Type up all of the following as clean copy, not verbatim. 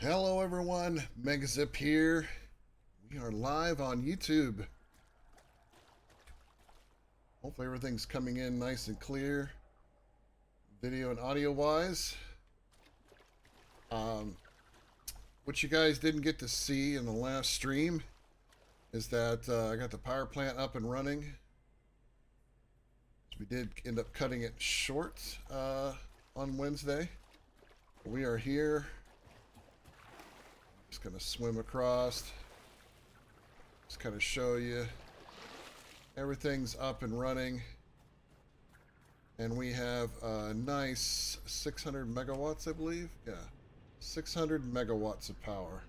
Hello everyone, Megazip here. We are live on YouTube. Hopefully everything's coming in nice and clear, video and audio wise. What you guys didn't get to see in the last stream is that I got the power plant up and running. We did end up cutting it short on Wednesday. We are here. Just gonna swim across, just kind of show you everything's up and running, and we have a nice 600 megawatts, I believe. Yeah, 600 megawatts of power.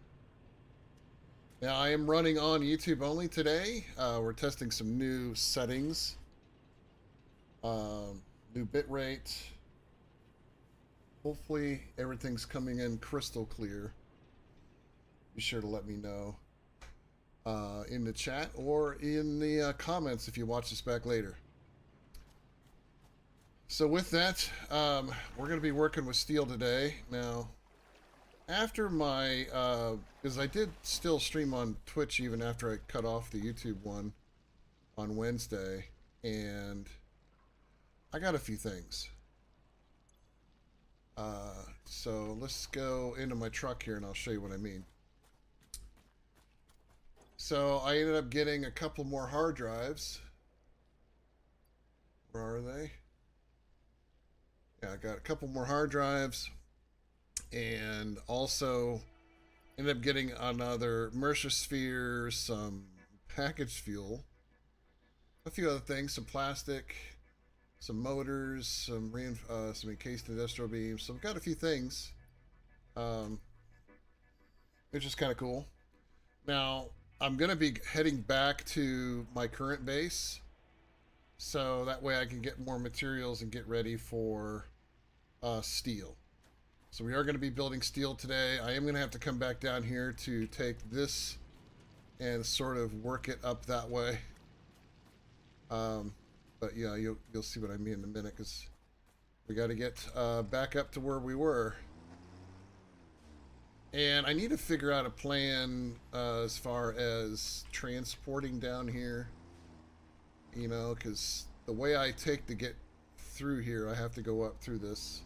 Now I am running on YouTube only today. We're testing some new settings, new bit rate. Hopefully everything's coming in crystal clear. Be sure to let me know in the chat or in the comments if you watch this back later. So with that, we're going to be working with steel today. Now, after my, because I did still stream on Twitch even after I cut off the YouTube one on Wednesday, and I got a few things. So let's go into my truck here and I'll show you what I mean. So I ended up getting a couple more hard drives. Where are they? Yeah, I got a couple more hard drives, and also ended up getting another Mercer Sphere, some packaged fuel, a few other things, some plastic, some motors, some encased industrial beams. So I've got a few things, which is kind of cool. Now, I'm going to be heading back to my current base, so that way I can get more materials and get ready for steel. So we are going to be building steel today. I am going to have to come back down here to take this and sort of work it up that way. But yeah, you'll see what I mean in a minute, because we got to get back up to where we were. And I need to figure out a plan as far as transporting down here, you know, because the way I take to get through here, I have to go up through this.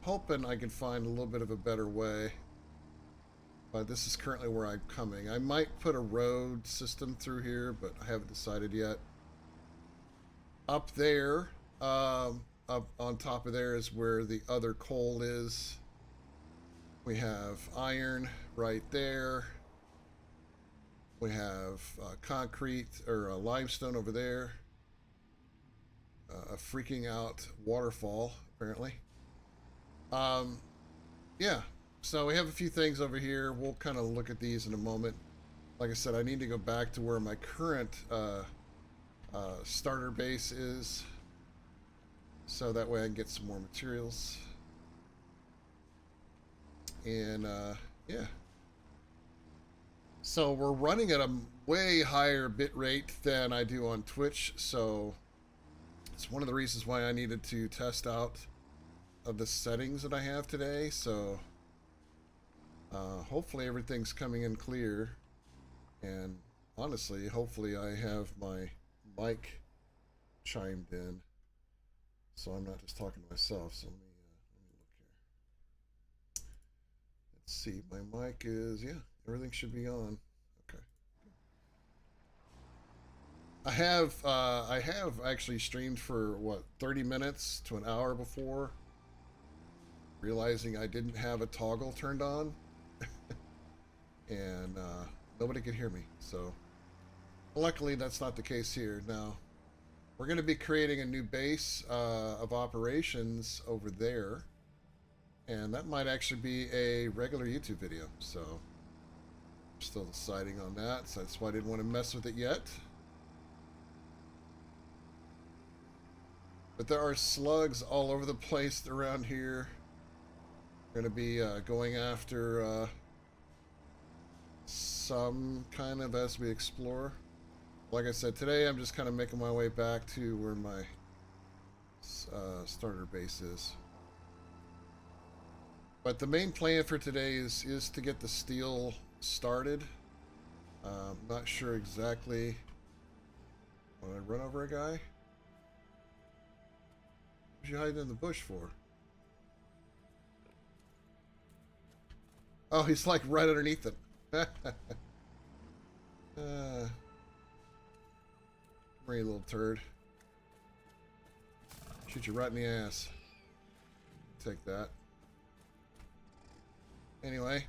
Hoping I can find a little bit of a better way. But this is currently where I'm coming. I might put a road system through here, but I haven't decided yet. Up there, up on top of there is where the other coal is. We have iron right there. We have concrete or limestone over there. A freaking out waterfall, apparently. Yeah, so we have a few things over here. We'll kind of look at these in a moment. Like I said, I need to go back to where my current starter base is, so that way I can get some more materials. And yeah, so we're running at a way higher bit rate than I do on Twitch, so it's one of the reasons why I needed to test out of the settings that I have today. So hopefully everything's coming in clear, and honestly, hopefully I have my mic chimed in, so I'm not just talking to myself. So let me see, my mic is, yeah, everything should be on. Okay. I have actually streamed for what, 30 minutes to an hour before, realizing I didn't have a toggle turned on. And nobody could hear me, so luckily that's not the case here. Now we're going to be creating a new base of operations over there. And that might actually be a regular YouTube video, so I'm still deciding on that. So that's why I didn't want to mess with it yet. But there are slugs all over the place around here. We're going to be going after some kind of as we explore. Like I said, today I'm just kind of making my way back to where my starter base is. But the main plan for today is to get the steel started. Not sure exactly. When I run over a guy? What's you hiding in the bush for? Oh, he's like right underneath it. Pretty little turd. Shoot you right in the ass. Take that. Anyway,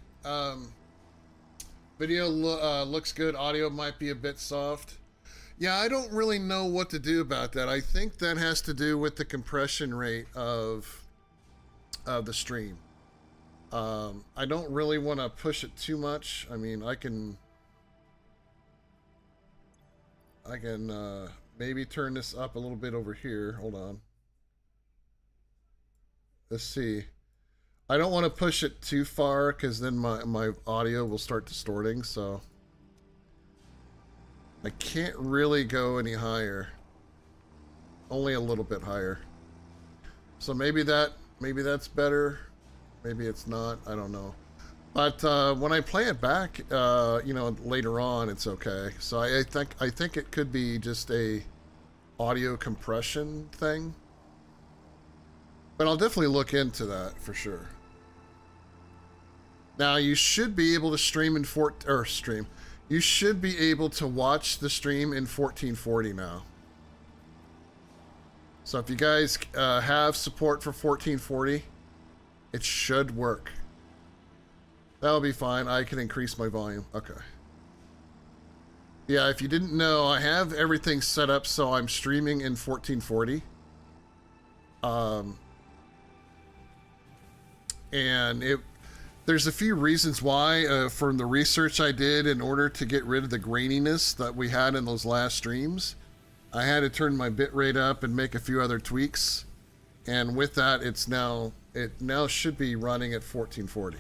video looks good. Audio might be a bit soft. Yeah, I don't really know what to do about that. I think that has to do with the compression rate of the stream. I don't really want to push it too much. I mean, I can maybe turn this up a little bit over here. Hold on. Let's see. I don't want to push it too far because then my audio will start distorting, so I can't really go any higher. Only a little bit higher. So maybe that's better. Maybe it's not. I don't know. But when I play it back, you know, later on, it's okay. So I think it could be just a audio compression thing. But I'll definitely look into that for sure. Now you should be able to stream in You should be able to watch the stream in 1440 now. So if you guys have support for 1440, it should work. That'll be fine. I can increase my volume. Okay. Yeah, if you didn't know, I have everything set up so I'm streaming in 1440. And there's a few reasons why, from the research I did in order to get rid of the graininess that we had in those last streams. I had to turn my bitrate up and make a few other tweaks. And with that, it now should be running at 1440.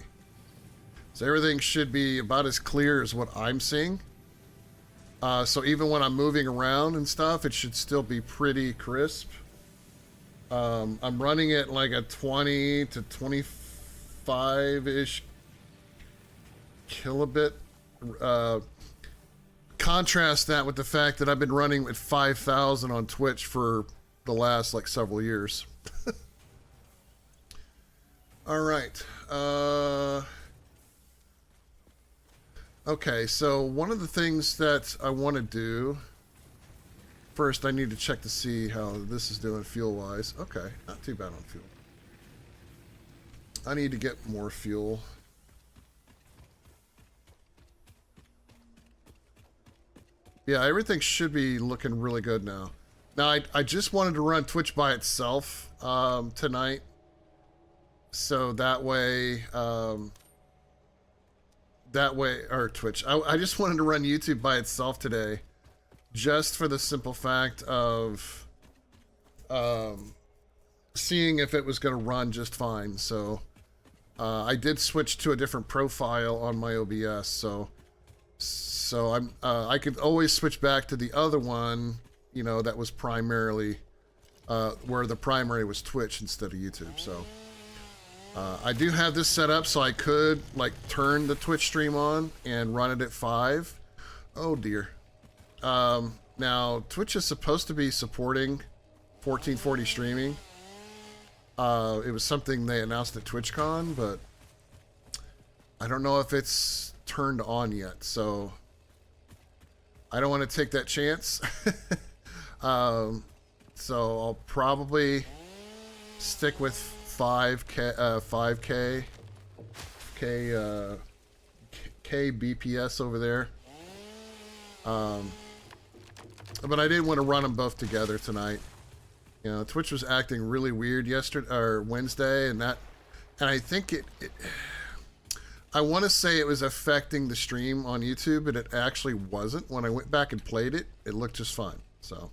So everything should be about as clear as what I'm seeing. So even when I'm moving around and stuff, it should still be pretty crisp. I'm running it like a 20 to 25-ish kilobit. Contrast that with the fact that I've been running at 5,000 on Twitch for the last like several years. All right. Okay, so one of the things that I want to do first, I need to check to see how this is doing fuel-wise. Okay, not too bad on fuel. I need to get more fuel. Yeah, everything should be looking really good now. Now, I just wanted to run Twitch by itself tonight. So that way, or Twitch. I just wanted to run YouTube by itself today. Just for the simple fact of seeing if it was going to run just fine. So I did switch to a different profile on my OBS. So I could always switch back to the other one, you know, that was primarily where the primary was Twitch instead of YouTube. So I do have this set up so I could like turn the Twitch stream on and run it at 5. Oh dear. Now Twitch is supposed to be supporting 1440 streaming. It was something they announced at TwitchCon, but I don't know if it's turned on yet, so I don't want to take that chance. So I'll probably stick with 5K BPS over there. But I didn't want to run them both together tonight. You know, Twitch was acting really weird yesterday or Wednesday, and I think I want to say it was affecting the stream on YouTube, but it actually wasn't. When I went back and played it, it looked just fine. So,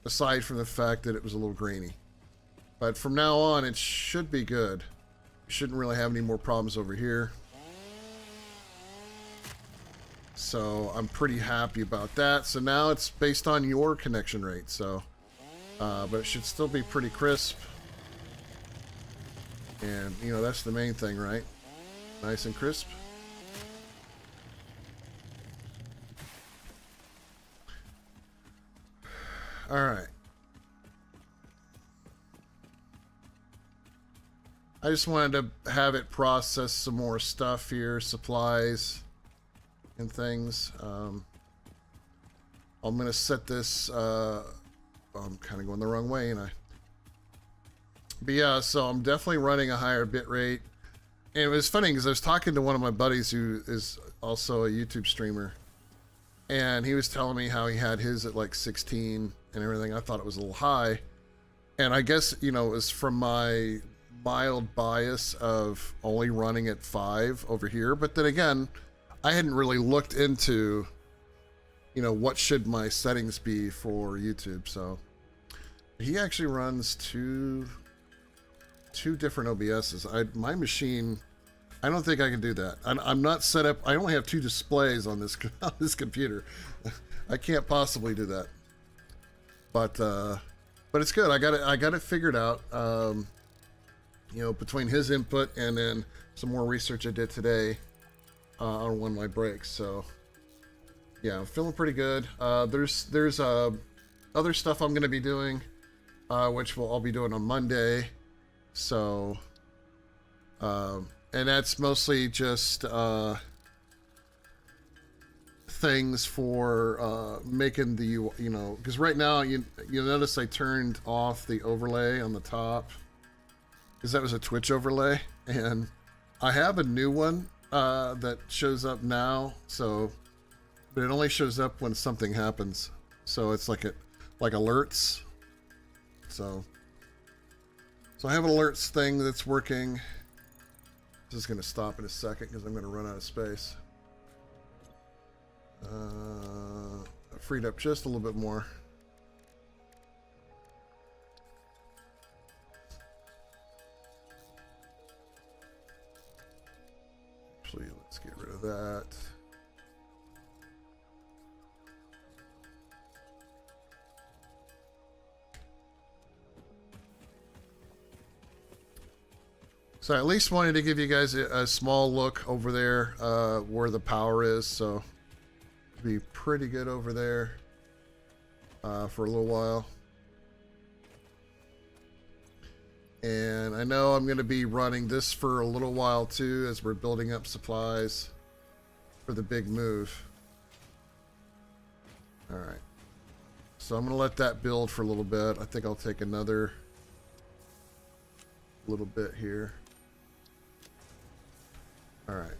aside from the fact that it was a little grainy. But from now on, it should be good. You shouldn't really have any more problems over here. So I'm pretty happy about that. So now it's based on your connection rate. So, but it should still be pretty crisp. And, you know, that's the main thing, right? Nice and crisp. All right. I just wanted to have it process some more stuff here, supplies and things. I'm going to set this, I'm kind of going the wrong way, and but yeah, so I'm definitely running a higher bit rate. And it was funny because I was talking to one of my buddies who is also a YouTube streamer, and he was telling me how he had his at like 16 and everything. I thought it was a little high, and I guess, you know, it was from my mild bias of only running at 5 over here. But then again, I hadn't really looked into, you know, what should my settings be for YouTube. So he actually runs two different OBSs. My machine, I don't think I can do that. I'm not set up. I only have 2 displays on this on this computer. I can't possibly do that. But it's good. I got it figured out. You know, between his input and then some more research I did today on one of my breaks. So yeah, I'm feeling pretty good. There's other stuff I'm going to be doing, which I'll be doing on Monday. So, and that's mostly just things for making the, you know, because right now you notice I turned off the overlay on the top, because that was a Twitch overlay, and I have a new one that shows up now. So, but it only shows up when something happens. So it's like alerts. So I have an alerts thing that's working. This is going to stop in a second because I'm going to run out of space. I freed up just a little bit more. Actually, let's get rid of that. So I at least wanted to give you guys a small look over there where the power is. So it'll be pretty good over there for a little while. And I know I'm going to be running this for a little while too, as we're building up supplies for the big move. All right. So I'm going to let that build for a little bit. I think I'll take another little bit here. All right.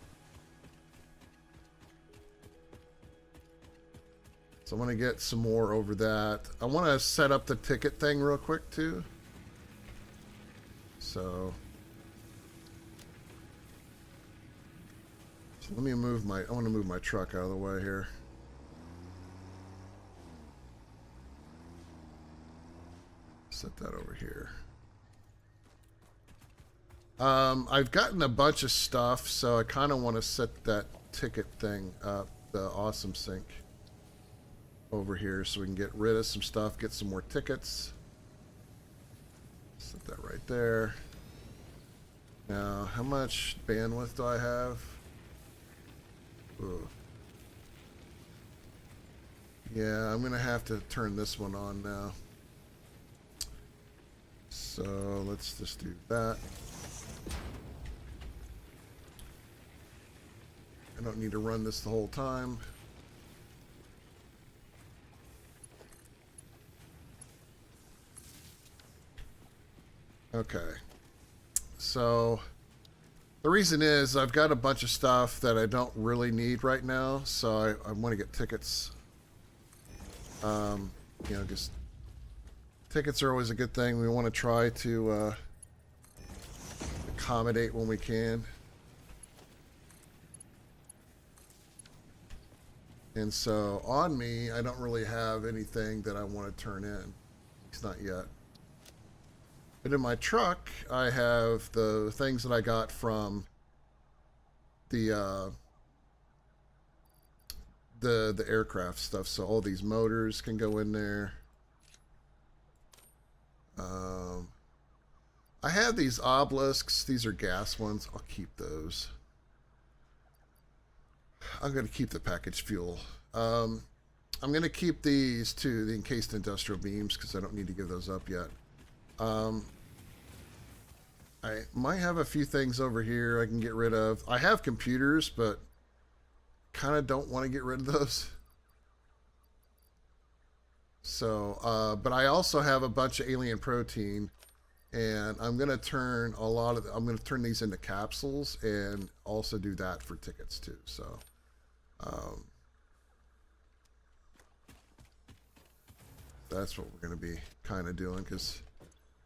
So I want to get some more over that. I want to set up the ticket thing real quick too. So let me move I want to move my truck out of the way here. Set that over here. I've gotten a bunch of stuff, so I kind of want to set that ticket thing up, the awesome sync over here, so we can get rid of some stuff, get some more tickets. Set that right there. Now, how much bandwidth do I have? Ooh. Yeah, I'm gonna have to turn this one on now. So let's just do that. I don't need to run this the whole time. Okay. So the reason is I've got a bunch of stuff that I don't really need right now, so I want to get tickets. You know, just tickets are always a good thing. We want to try to accommodate when we can. And so on me, I don't really have anything that I want to turn in. It's not yet. But in my truck, I have the things that I got from the aircraft stuff. So all these motors can go in there. I have these obelisks. These are gas ones. I'll keep those. I'm going to keep the packaged fuel. I'm going to keep these too, the encased industrial beams, because I don't need to give those up yet. I might have a few things over here I can get rid of. I have computers, but kind of don't want to get rid of those. So, but I also have a bunch of alien protein, and I'm gonna turn I'm gonna turn these into capsules, and also do that for tickets too. So, that's what we're gonna be kind of doing, because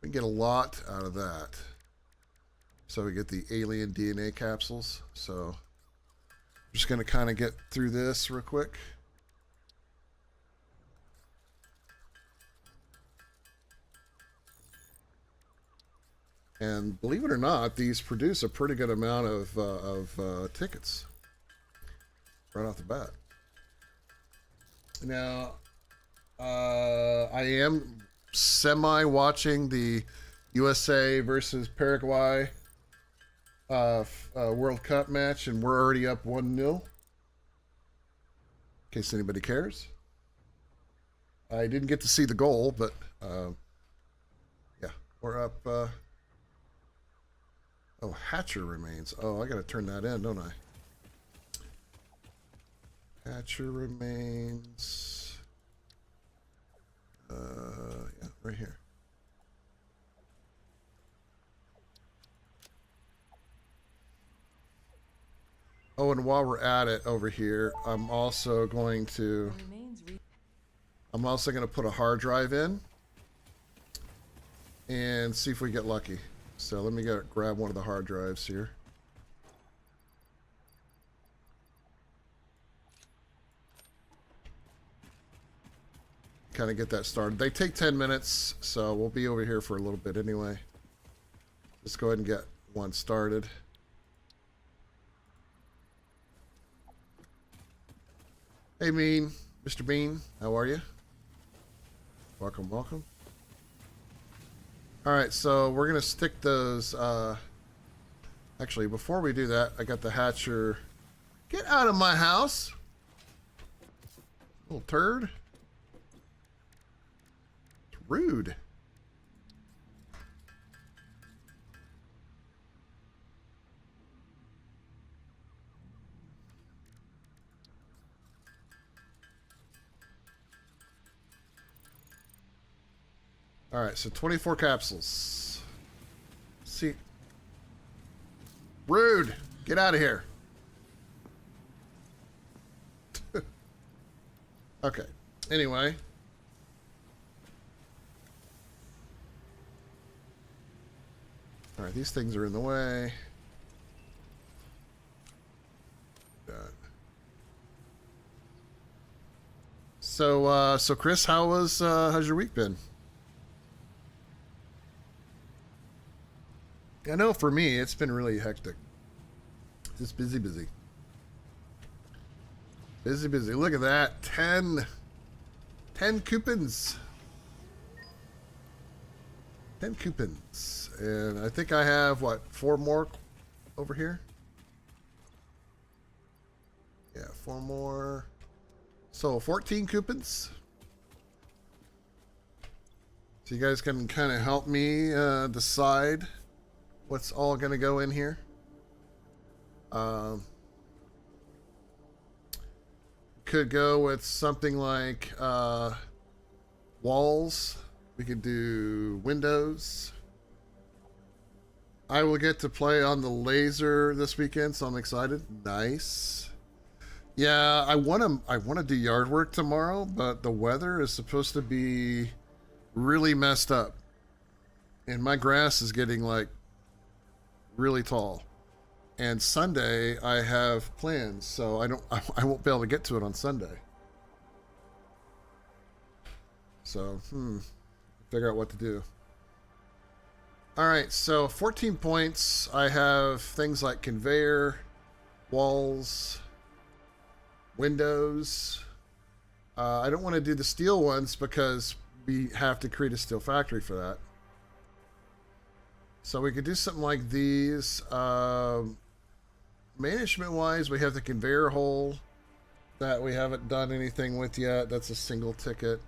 we can get a lot out of that. So we get the alien DNA capsules. So, I'm just gonna kind of get through this real quick. And believe it or not, these produce a pretty good amount of tickets right off the bat. Now, I am semi-watching the USA versus Paraguay World Cup match, and we're already up 1-0. In case anybody cares. I didn't get to see the goal, but yeah, we're up... Oh, Hatcher remains. Oh, I gotta turn that in, don't I? Hatcher remains. Yeah, right here. Oh, and while we're at it over here, I'm also going to put a hard drive in and see if we get lucky. So let me grab one of the hard drives here. Kind of get that started. They take 10 minutes, so we'll be over here for a little bit anyway. Let's go ahead and get one started. Hey, Mr. Bean, how are you? Welcome, welcome. All right, so we're gonna stick those. Actually, before we do that, I got the Hatcher. Get out of my house, little turd. It's rude. All right, so 24 capsules. See. Rude. Get out of here. Okay. Anyway. All right, these things are in the way. So Chris, how's your week been? I know for me, it's been really hectic. Just busy. Busy. Look at that. 10 coupons. 10 coupons. And I think I have, what, 4 more over here? Yeah, 4 more. So 14 coupons. So you guys can kind of help me decide what's all going to go in here. Could go with something like walls. We could do windows. I will get to play on the laser this weekend, so I'm excited. Nice. Yeah, I want to do yard work tomorrow, but the weather is supposed to be really messed up. And my grass is getting like really tall. And Sunday I have plans, so I won't be able to get to it on Sunday. So, figure out what to do. All right, so 14 points. I have things like conveyor, walls, windows. I don't want to do the steel ones because we have to create a steel factory for that. So we could do something like these. Management wise, we have the conveyor hole that we haven't done anything with yet. That's a single ticket.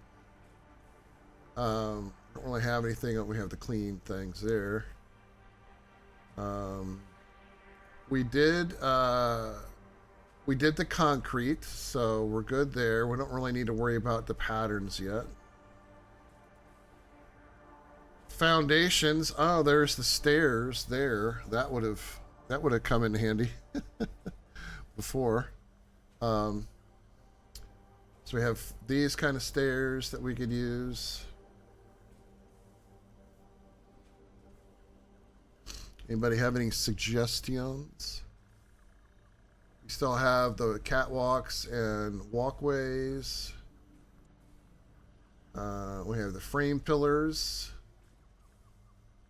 Don't really have anything. We have the clean things there. We did the concrete, so we're good there. We don't really need to worry about the patterns yet. Foundations. Oh, there's the stairs there. That would have come in handy before. So we have these kind of stairs that we could use. Anybody have any suggestions? We still have the catwalks and walkways. We have the frame pillars,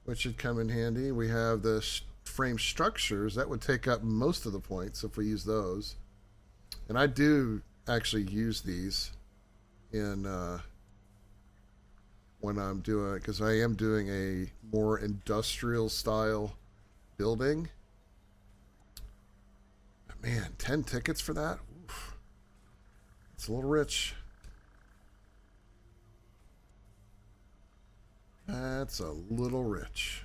which should come in handy. We have the frame structures. That would take up most of the points if we use those. And I do actually use these in when I'm doing it, because I am doing a more industrial style building. Man, 10 tickets for that? Oof. It's a little rich. That's a little rich.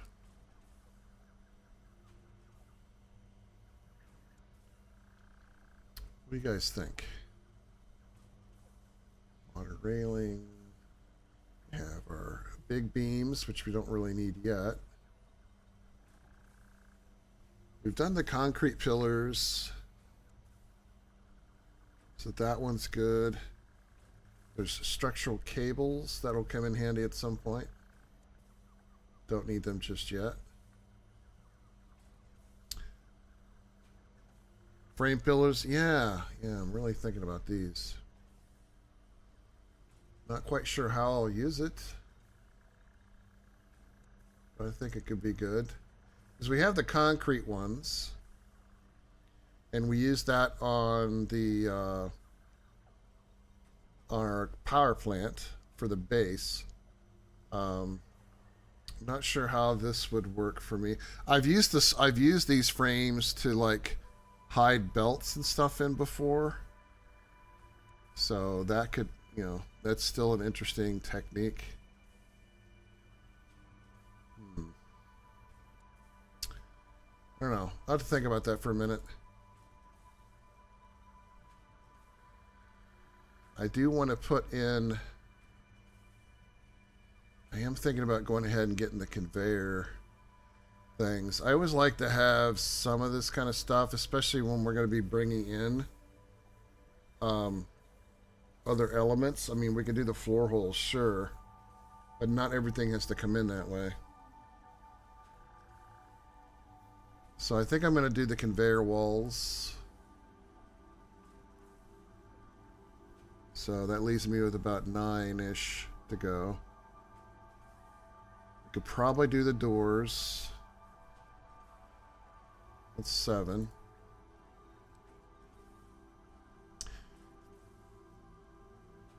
What do you guys think? Water railing. We have our big beams, which we don't really need yet. We've done the concrete pillars. So that one's good. There's structural cables that'll come in handy at some point. Don't need them just yet. Frame pillars, yeah, I'm really thinking about these. Not quite sure how I'll use it, but I think it could be good. Because we have the concrete ones, and we use that on the our power plant for the base. Not sure how this would work for me. I've used these frames to like hide belts and stuff in before. So that could, that's still an interesting technique. I don't know. I'll have to think about that for a minute. I do want to put in... I am thinking about going ahead and getting the conveyor things. I always like to have some of this kind of stuff, especially when we're going to be bringing in other elements. I mean, we can do the floor holes, sure, but not everything has to come in that way. So I think I'm going to do the conveyor walls. So that leaves me with about 9-ish to go. Could probably do the doors. That's 7.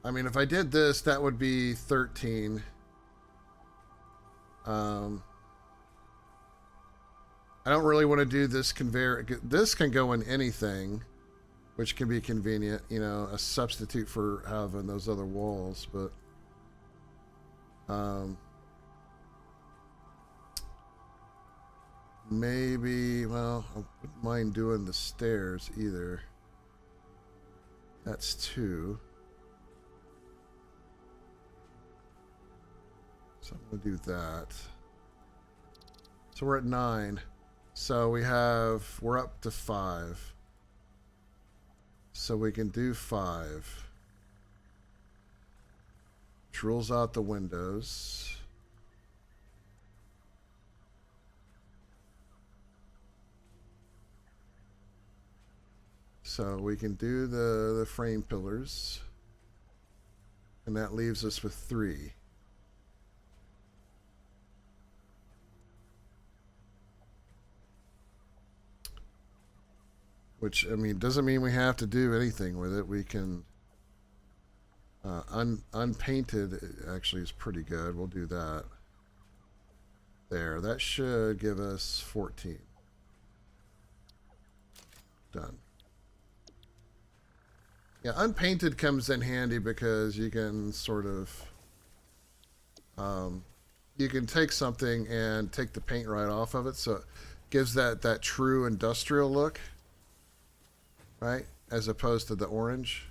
I mean, if I did this, that would be 13. I don't really want to do this conveyor. This can go in anything, which can be convenient, a substitute for having those other walls, but maybe, well, I wouldn't mind doing the stairs either. That's 2. So I'm going to do that. So we're at 9. So we're up to 5. So we can do 5. Which rules out the windows. So we can do the frame pillars. And that leaves us with 3. Which, I mean, doesn't mean we have to do anything with it. We can... unpainted actually is pretty good. We'll do that. There, that should give us 14. Done. Yeah, unpainted comes in handy because you can sort of, you can take something and take the paint right off of it, so it gives that true industrial look, right? As opposed to the orange.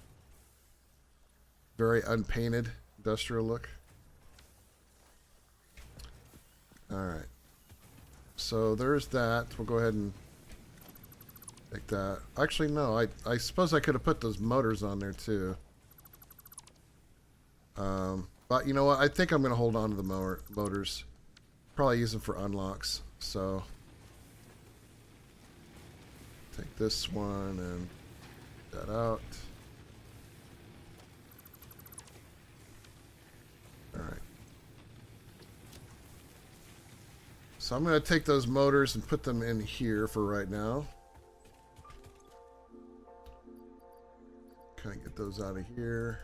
Very unpainted industrial look. Alright. So there's that. We'll go ahead and take that. Actually, no. I suppose I could have put those motors on there, too. But you know what? I think I'm going to hold on to the motors. Probably use them for unlocks. So take this one and that out. Alright. So I'm going to take those motors and put them in here for right now. Kind of get those out of here.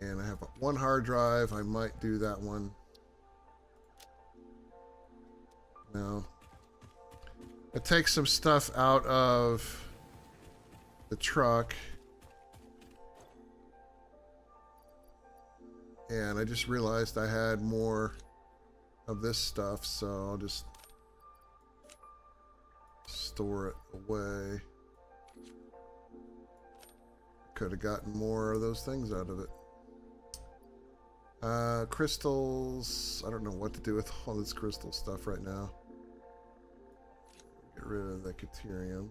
And I have one hard drive. I might do that one. No. It takes some stuff out of the truck. And I just realized I had more of this stuff, so I'll just store it away. Could have gotten more of those things out of it. Crystals. I don't know what to do with all this crystal stuff right now. Get rid of the Caterium.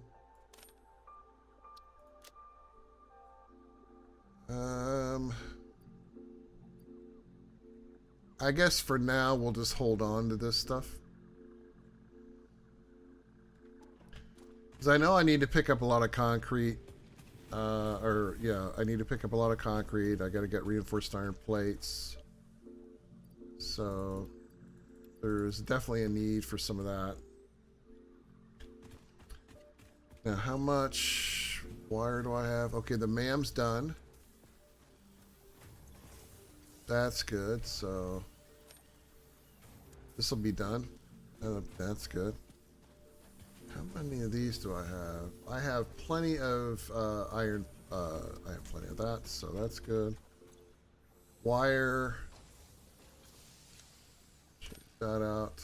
I guess for now we'll just hold on to this stuff. Because I know I need to pick up a lot of concrete. I need to pick up a lot of concrete. I got to get reinforced iron plates. So there's definitely a need for some of that. Now, how much wire do I have? Okay, the MAM's done. That's good. So this will be done. That's good. How many of these do I have? I have plenty of iron. I have plenty of that, so that's good. Wire. Check that out.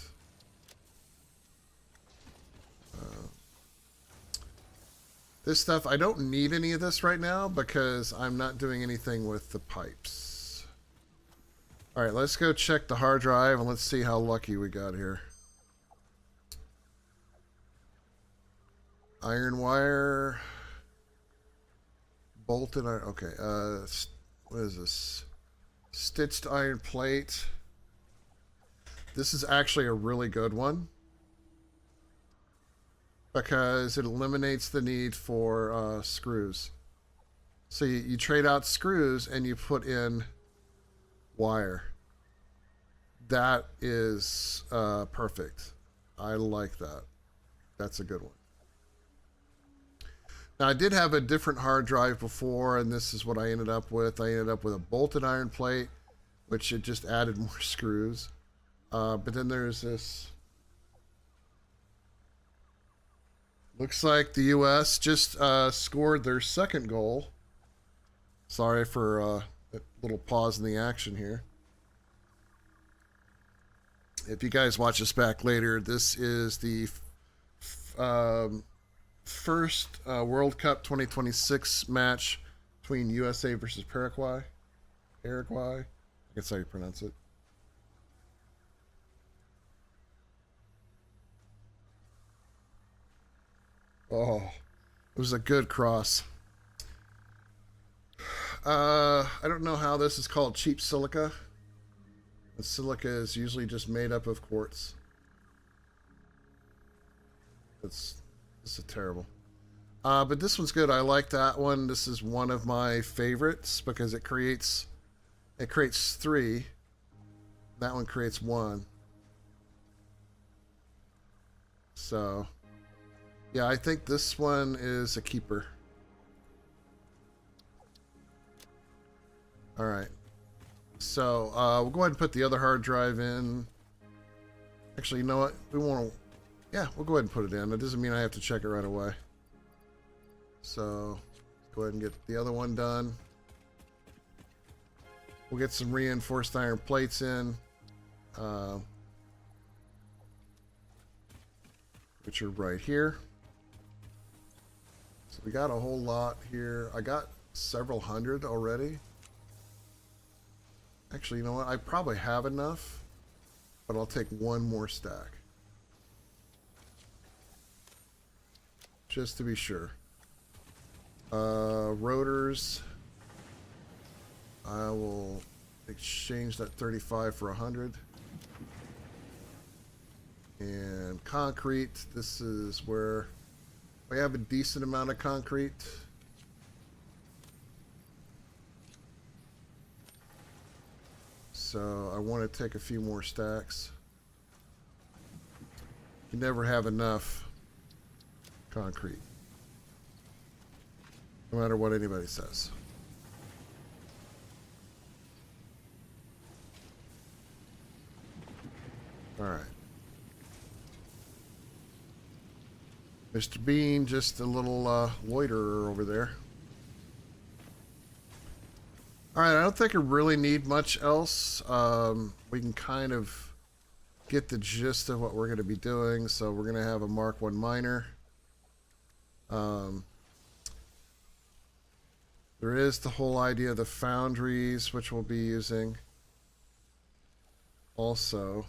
This stuff, I don't need any of this right now because I'm not doing anything with the pipes. Alright, let's go check the hard drive and let's see how lucky we got here. Iron wire. Bolted iron. Okay, what is this? Stitched iron plate. This is actually a really good one because it eliminates the need for screws. So you trade out screws and you put in wire. That is perfect. I like that. That's a good one. Now, I did have a different hard drive before, and this is what I ended up with. I ended up with a bolted iron plate, which it just added more screws. But then there's this. Looks like the U.S. just scored their second goal. Sorry for a little pause in the action here. If you guys watch this back later, this is the first World Cup 2026 match between USA versus Paraguay. Paraguay, I guess how you pronounce it. Oh, it was a good cross. I don't know how this is called cheap silica. The silica is usually just made up of quartz. This is terrible. But this one's good. I like that one. This is one of my favorites because it creates three. That one creates one. So, yeah, I think this one is a keeper. All right. So we'll go ahead and put the other hard drive in. Actually, you know what? We want to... Yeah, we'll go ahead and put it in. It doesn't mean I have to check it right away. So, go ahead and get the other one done. We'll get some reinforced iron plates in. Which are right here. So we got a whole lot here. I got several hundred already. Actually, you know what? I probably have enough, but I'll take one more stack. Just to be sure. Rotors. I will exchange that 35 for 100. And concrete. This is where we have a decent amount of concrete. So I want to take a few more stacks. You never have enough concrete, no matter what anybody says. All right. Mr. Bean, just a little loiterer over there. Alright, I don't think I really need much else. We can kind of get the gist of what we're going to be doing. So we're going to have a Mark 1 miner. There is the whole idea of the foundries, which we'll be using. Also,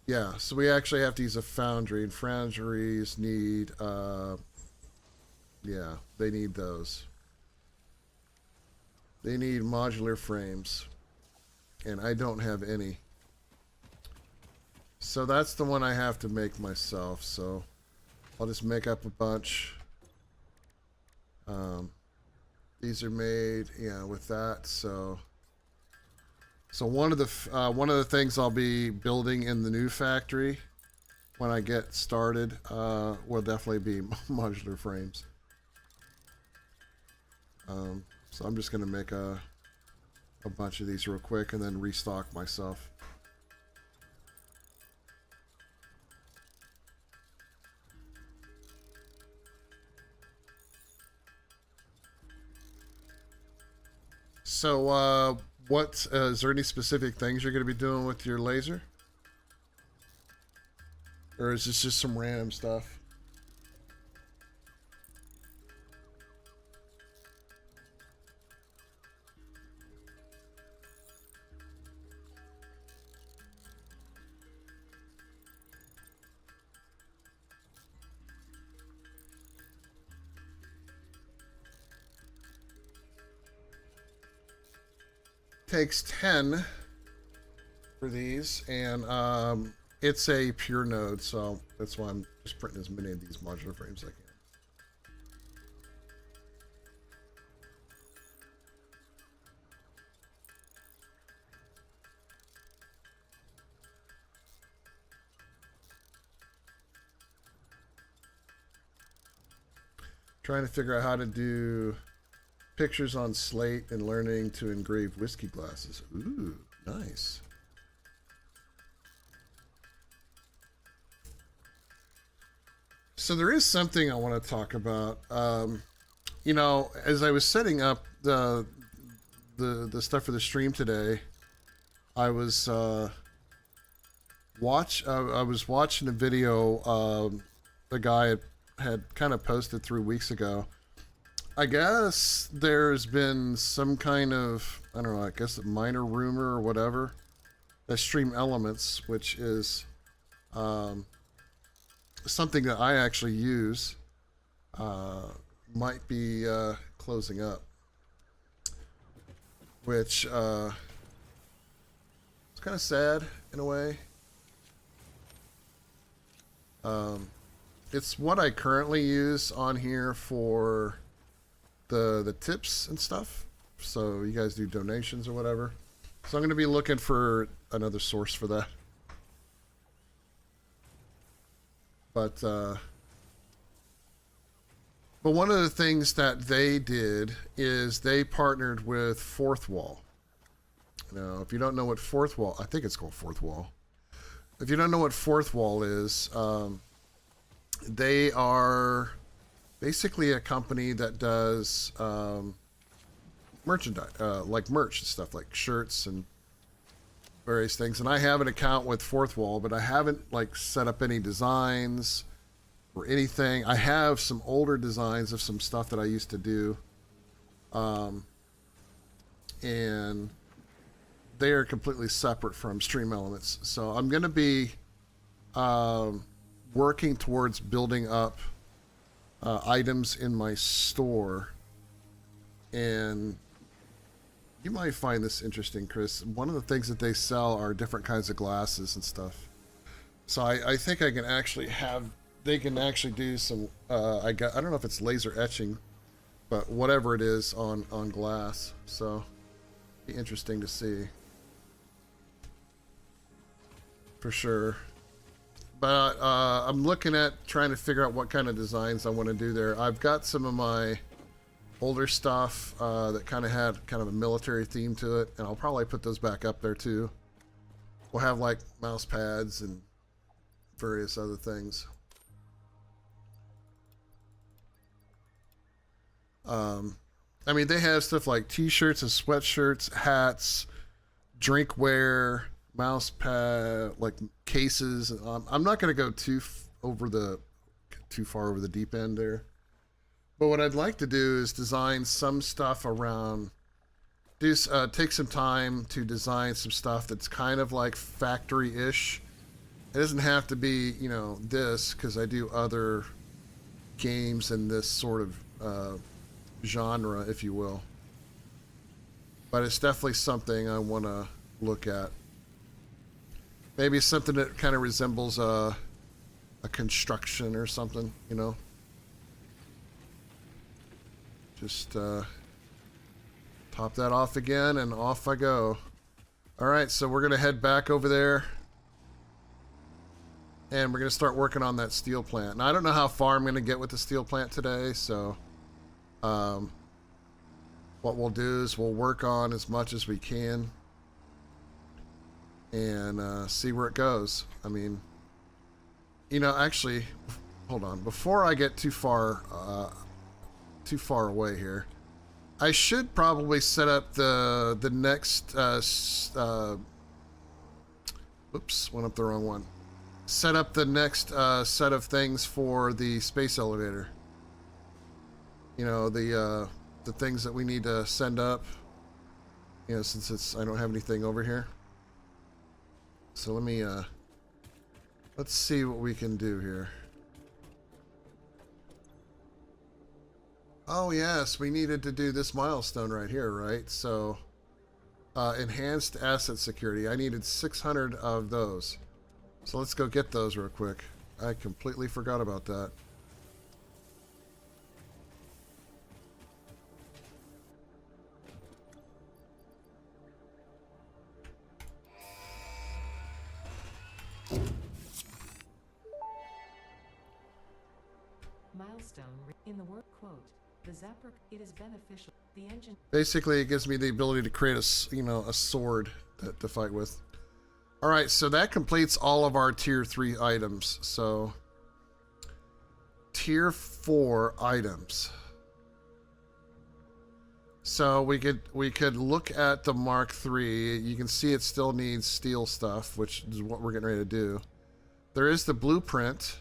yeah, so we actually have to use a foundry, and foundries need, yeah, they need those. They need modular frames, and I don't have any. So that's the one I have to make myself, so I'll just make up a bunch. These are made, yeah, with that, so... So one of the things I'll be building in the new factory when I get started will definitely be modular frames. So I'm just going to make a bunch of these real quick and then restock myself. So what is there any specific things you're going to be doing with your laser? Or is this just some random stuff? Takes 10 for these, and it's a pure node, so that's why I'm just printing as many of these modular frames as I can. Trying to figure out how to do pictures on slate and learning to engrave whiskey glasses. Ooh, nice. So there is something I want to talk about. You know, as I was setting up the stuff for the stream today, I was watching a video the guy had kind of posted 3 weeks ago. I guess there's been some kind of, I don't know, I guess a minor rumor or whatever, that Stream Elements, which is something that I actually use, might be closing up. Which it's kind of sad in a way. It's what I currently use on here for the tips and stuff, so you guys do donations or whatever. So I'm going to be looking for another source for that. But one of the things that they did is they partnered with Fourth Wall. Now, if you don't know what Fourth Wall, I think it's called Fourth Wall. If you don't know what Fourth Wall is, they are basically a company that does merchandise, like merch and stuff, like shirts and various things. And I have an account with Fourth Wall, but I haven't like set up any designs or anything. I have some older designs of some stuff that I used to do, and they are completely separate from Stream Elements. So I'm going to be working towards building up items in my store. And you might find this interesting, Chris. One of the things that they sell are different kinds of glasses and stuff. So I think I can actually have, they can actually do some, I don't know if it's laser etching, but whatever it is on glass. So be interesting to see. For sure. But I'm looking at trying to figure out what kind of designs I want to do there. I've got some of my older stuff that kind of had kind of a military theme to it, and I'll probably put those back up there too. We'll have like mouse pads and various other things. I mean, they have stuff like t-shirts and sweatshirts, hats, drinkware, mouse pad, like cases. I'm not going to go too far over the deep end there. But what I'd like to do is design some stuff around, take some time to design some stuff that's kind of like factory-ish. It doesn't have to be, you know, this, because I do other games in this sort of genre, if you will. But it's definitely something I want to look at. Maybe something that kind of resembles a construction or something, you know. Just top that off again, and off I go. All right, so we're gonna head back over there, and we're gonna start working on that steel plant. Now I don't know how far I'm gonna get with the steel plant today, so what we'll do is we'll work on as much as we can and see where it goes. I mean, you know, actually, hold on. Before I get too far away here, I should probably set up the next. Oops, went up the wrong one. Set up the next set of things for the space elevator. You know, the things that we need to send up. You know, since I don't have anything over here. So let me let's see what we can do here. Oh yes, we needed to do this milestone right here, right? So enhanced asset security. I needed 600 of those. So let's go get those real quick. I completely forgot about that. Milestone in the work quote. The zapper, it is beneficial. The engine. Basically, it gives me the ability to create a sword to fight with. All right, so that completes all of our tier 3 items. So tier 4 items. So we could look at the Mark III. You can see it still needs steel stuff, which is what we're getting ready to do. There is the blueprint,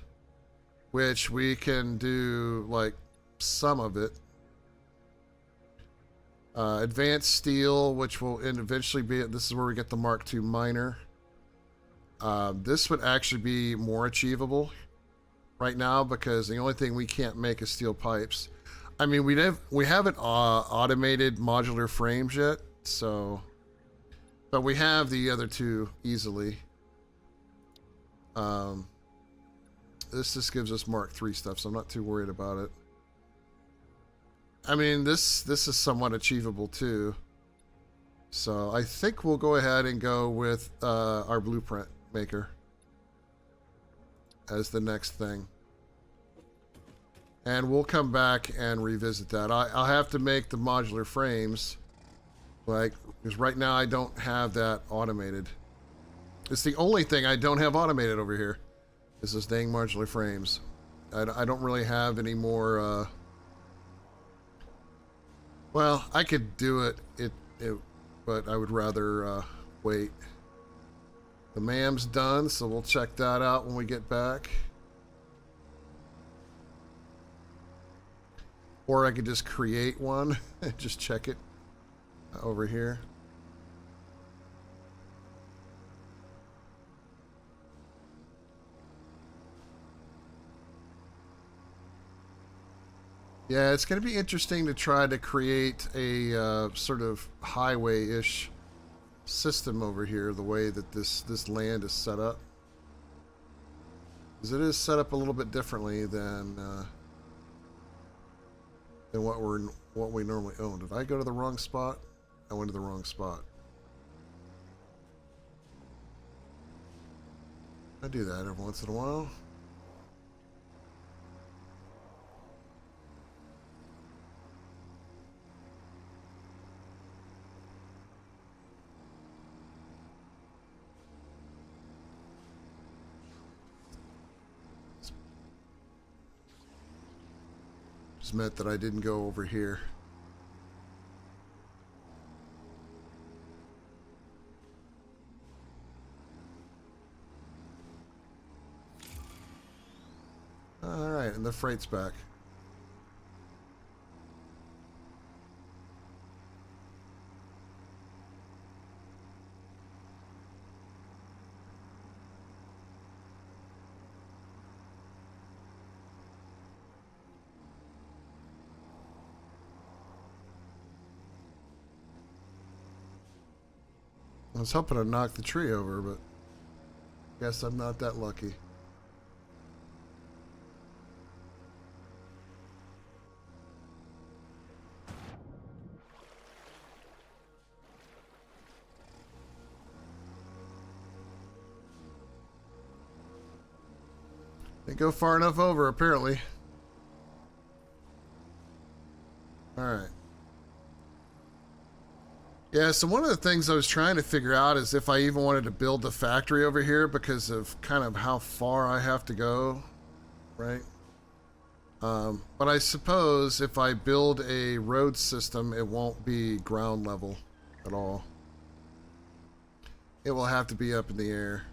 which we can do like some of it. Advanced steel, which will eventually be, this is where we get the Mark II miner. This would actually be more achievable right now because the only thing we can't make is steel pipes. I mean, we haven't automated modular frames yet, so, but we have the other two easily. This just gives us Mark III stuff, so I'm not too worried about it. I mean, this is somewhat achievable too. So I think we'll go ahead and go with our blueprint maker as the next thing. And we'll come back and revisit that. I'll have to make the modular frames, like, because right now I don't have that automated. It's the only thing I don't have automated over here, is this dang modular frames. I don't really have any more, well, I could do it, but I would rather wait. The MAM's done, so we'll check that out when we get back. Or I could just create one and just check it over here. Yeah, it's going to be interesting to try to create a sort of highway-ish system over here, the way that this land is set up. Because it is set up a little bit differently than what we normally own. Did I go to the wrong spot? I went to the wrong spot. I do that every once in a while. Just meant that I didn't go over here. All right, and the freight's back. I was hoping to knock the tree over, but guess I'm not that lucky. Didn't go far enough over, apparently. Alright. Yeah, so one of the things I was trying to figure out is if I even wanted to build the factory over here because of kind of how far I have to go, right? But I suppose if I build a road system, it won't be ground level at all. It will have to be up in the air.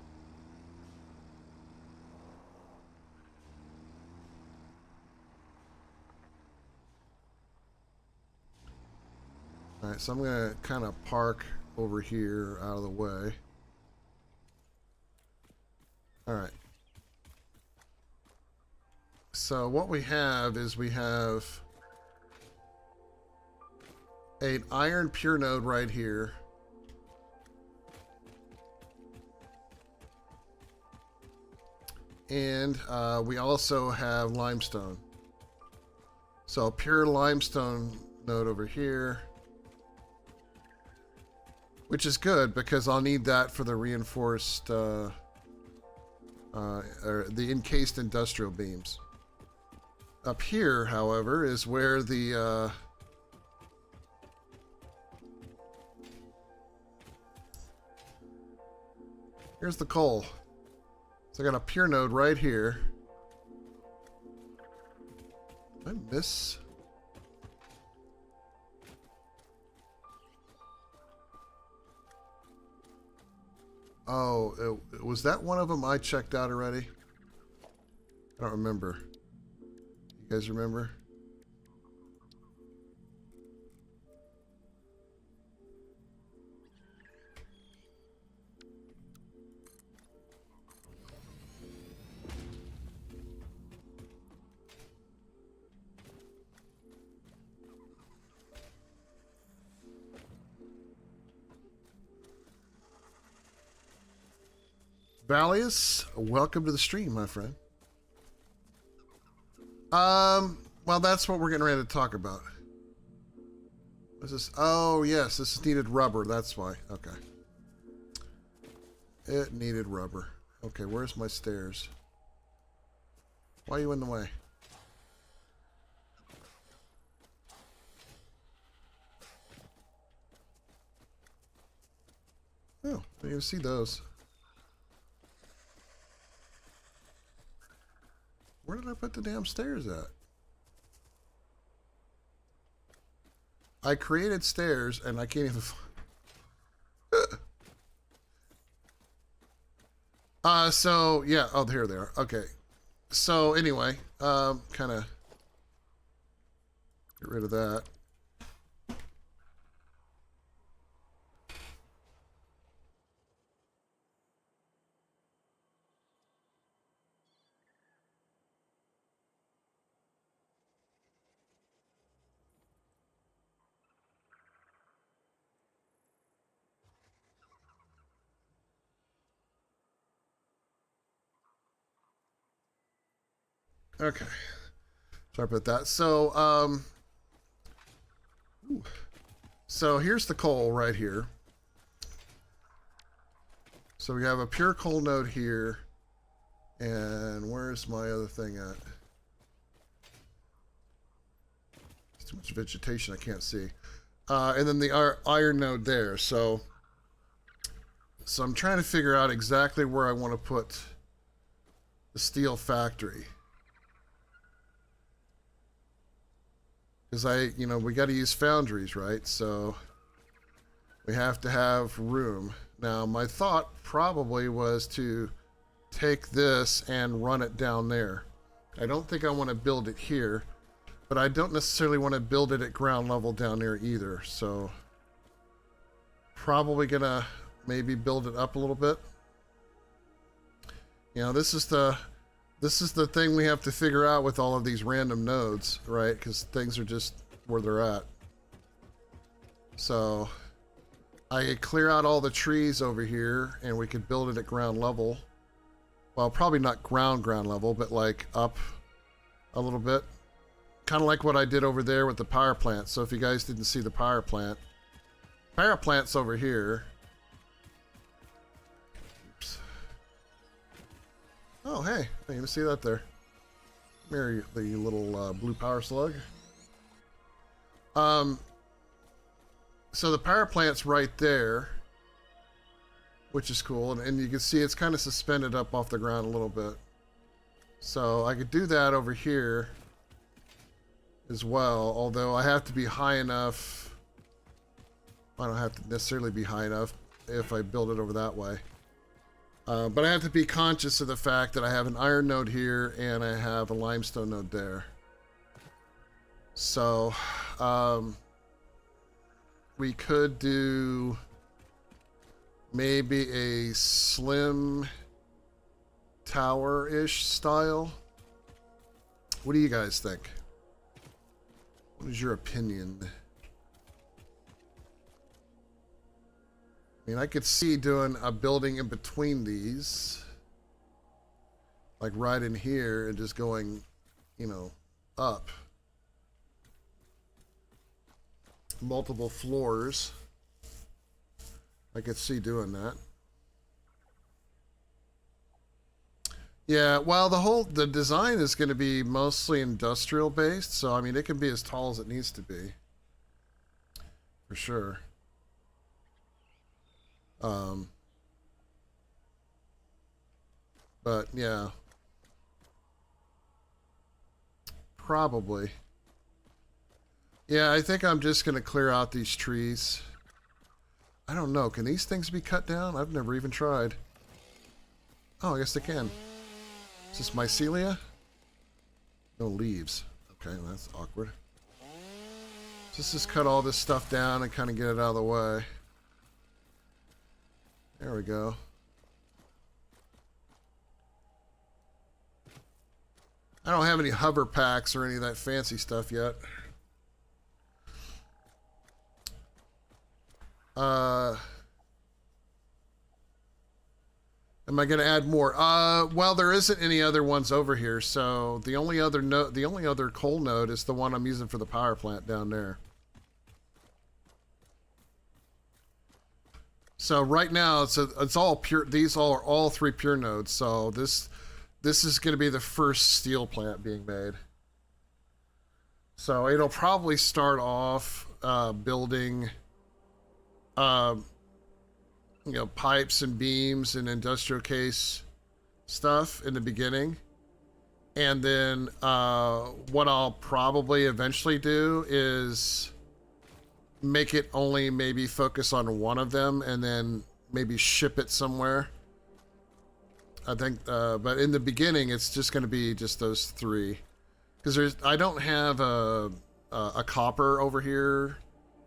Alright, so I'm going to kind of park over here out of the way. Alright. So what we have is we have an iron pure node right here. And we also have limestone. So a pure limestone node over here. Which is good because I'll need that for the reinforced, or the encased industrial beams. Up here, however, is where the, here's the coal. So I got a pure node right here. Did I miss? Oh, was that one of them I checked out already? I don't remember. You guys remember? Valius, welcome to the stream, my friend. Well, that's what we're getting ready to talk about. What's this? Oh, yes, this is needed rubber. That's why. Okay. It needed rubber. Okay, where's my stairs? Why are you in the way? I don't even see those. Where did I put the damn stairs at? I created stairs and I can't even. So yeah. Oh, here they are. Okay. So anyway, kind of get rid of that. Okay. Sorry about that. So, so here's the coal right here. So we have a pure coal node here. And where's my other thing at? There's too much vegetation I can't see. And then the iron node there. So I'm trying to figure out exactly where I want to put the steel factory. Because we got to use foundries, right? So we have to have room. Now, my thought probably was to take this and run it down there. I don't think I want to build it here, but I don't necessarily want to build it at ground level down there either. So probably gonna maybe build it up a little bit. This is the thing we have to figure out with all of these random nodes, right? Because things are just where they're at. So I could clear out all the trees over here and we could build it at ground level. Well, probably not ground level, but like up a little bit. Kind of like what I did over there with the power plant. So if you guys didn't see the power plant's over here. Oops. Oh, hey, I didn't even see that there. Mary, the little blue power slug. So the power plant's right there, which is cool, and you can see it's kind of suspended up off the ground a little bit. So I could do that over here as well, although I have to be high enough. I don't have to necessarily be high enough if I build it over that way. But I have to be conscious of the fact that I have an iron node here and I have a limestone node there. So we could do maybe a slim tower-ish style. What do you guys think? What is your opinion? I mean, I could see doing a building in between these, like right in here, and just going, up. Multiple floors. I could see doing that. Yeah, well, the design is going to be mostly industrial based, so I mean, it can be as tall as it needs to be. For sure. But yeah, probably. Yeah, I think I'm just going to clear out these trees. I don't know. Can these things be cut down? I've never even tried. Oh, I guess they can. Is this mycelia? No leaves. Okay, well, that's awkward. Just cut all this stuff down and kind of get it out of the way. There we go. I don't have any hover packs or any of that fancy stuff yet. Am I going to add more? Well, there isn't any other ones over here, so the only other coal node is the one I'm using for the power plant down there. So right now it's all pure. These are all three pure nodes. So this is going to be the first steel plant being made. So it'll probably start off building you know, pipes and beams and industrial case stuff in the beginning. And then what I'll probably eventually do is make it only maybe focus on one of them and then maybe ship it somewhere. I think, but in the beginning, it's just going to be just those three. Because I don't have a copper over here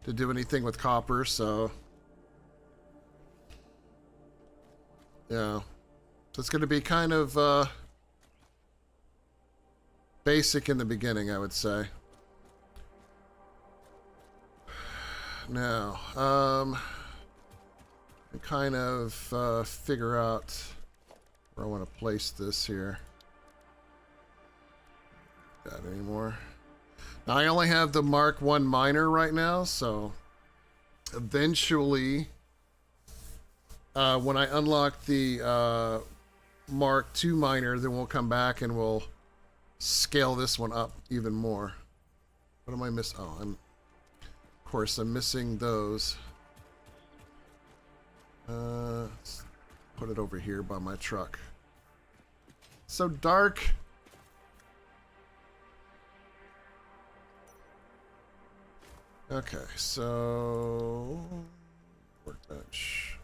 to do anything with copper, so yeah. So it's going to be kind of basic in the beginning, I would say. Now, kind of figure out where I want to place this here. That anymore. Now I only have the Mark 1 miner right now, so eventually when I unlock the Mark 2 miner, then we'll come back and we'll scale this one up even more. What am I missing? Oh, of course I'm missing those. Let's put it over here by my truck. So dark. Okay, so workbench.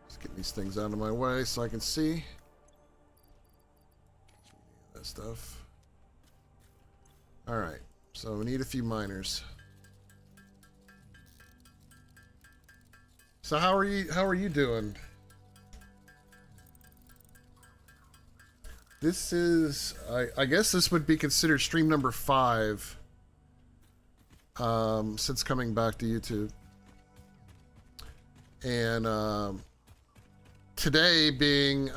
Just get these things out of my way so I can see that stuff. All right, so we need a few miners. So how are you doing? This is, I guess this would be considered stream number 5 since coming back to YouTube. And today being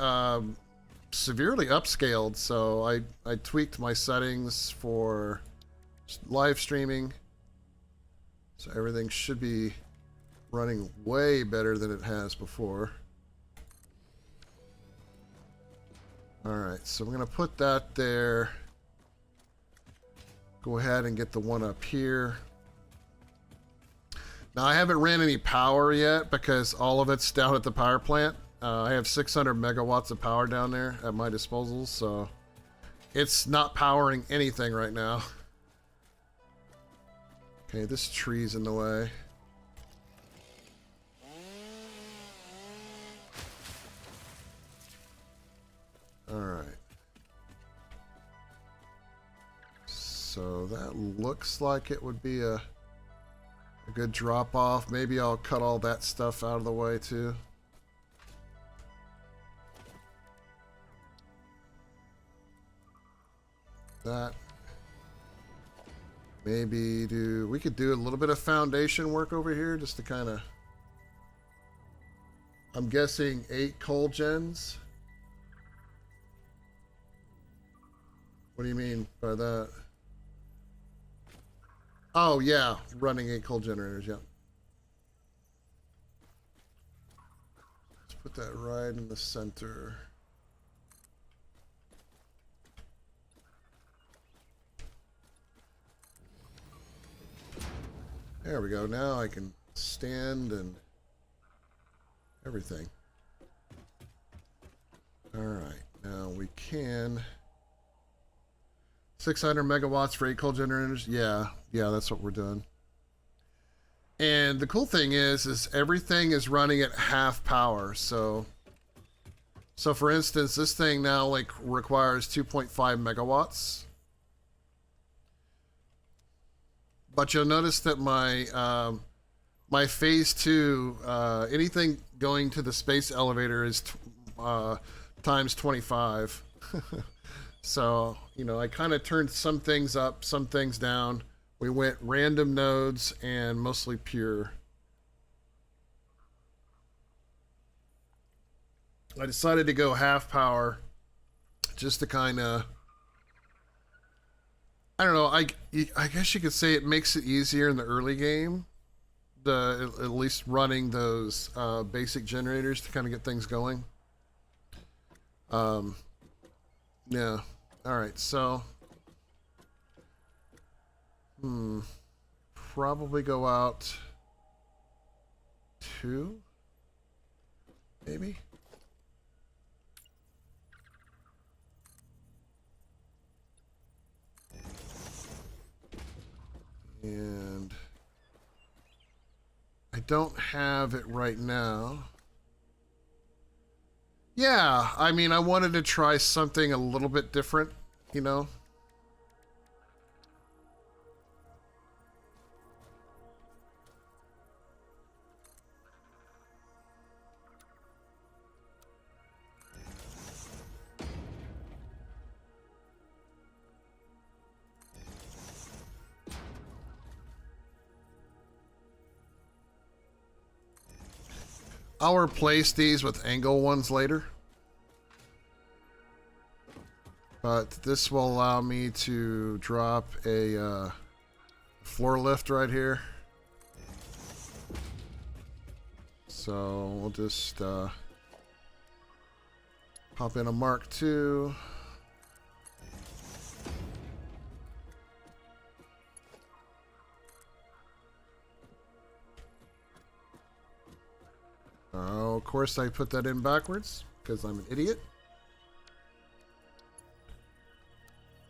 severely upscaled, so I tweaked my settings for live streaming. So everything should be running way better than it has before. Alright, so we're going to put that there. Go ahead and get the one up here. Now, I haven't ran any power yet because all of it's down at the power plant. I have 600 megawatts of power down there at my disposal, so it's not powering anything right now. Okay, this tree's in the way. Alright. So that looks like it would be a good drop off. Maybe I'll cut all that stuff out of the way too. That. Maybe we could do a little bit of foundation work over here just to kind of, I'm guessing 8 coal gens. What do you mean by that? Oh, yeah. Running 8 coal generators, yeah. Let's put that right in the center. There we go. Now I can stand and everything. All right. Now we can... 600 megawatts for 8 coal generators. Yeah, that's what we're doing. And the cool thing is everything is running at half power. So for instance, this thing now like requires 2.5 megawatts. But you'll notice that my my phase 2, anything going to the space elevator is times 25. So, you know, I kind of turned some things up, some things down. We went random nodes and mostly pure. I decided to go half power just to kind of, I don't know, I guess you could say it makes it easier in the early game, at least running those basic generators to kind of get things going. Yeah. All right, so Probably go out 2, maybe. And I don't have it right now. Yeah, I mean, I wanted to try something a little bit different, you know? I'll replace these with angle ones later. But this will allow me to drop a floor lift right here. So we'll just pop in a Mark II. Oh, of course I put that in backwards because I'm an idiot.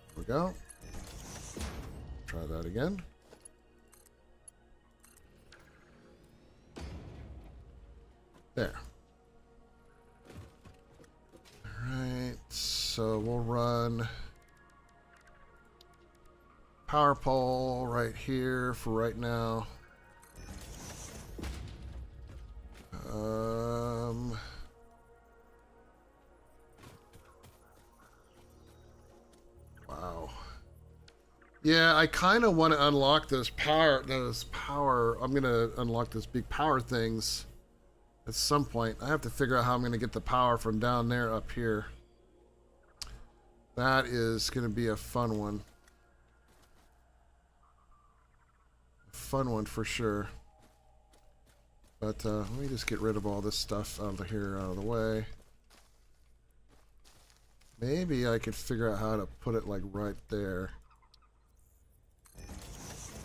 There we go. Try that again. There. Alright, so we'll run power pole right here for right now. Wow. Yeah, I kind of want to unlock those power. I'm gonna unlock those big power things at some point. I have to figure out how I'm gonna get the power from down there up here. That is gonna be a fun one. Fun one for sure. But let me just get rid of all this stuff out of here, out of the way. Maybe I could figure out how to put it like right there.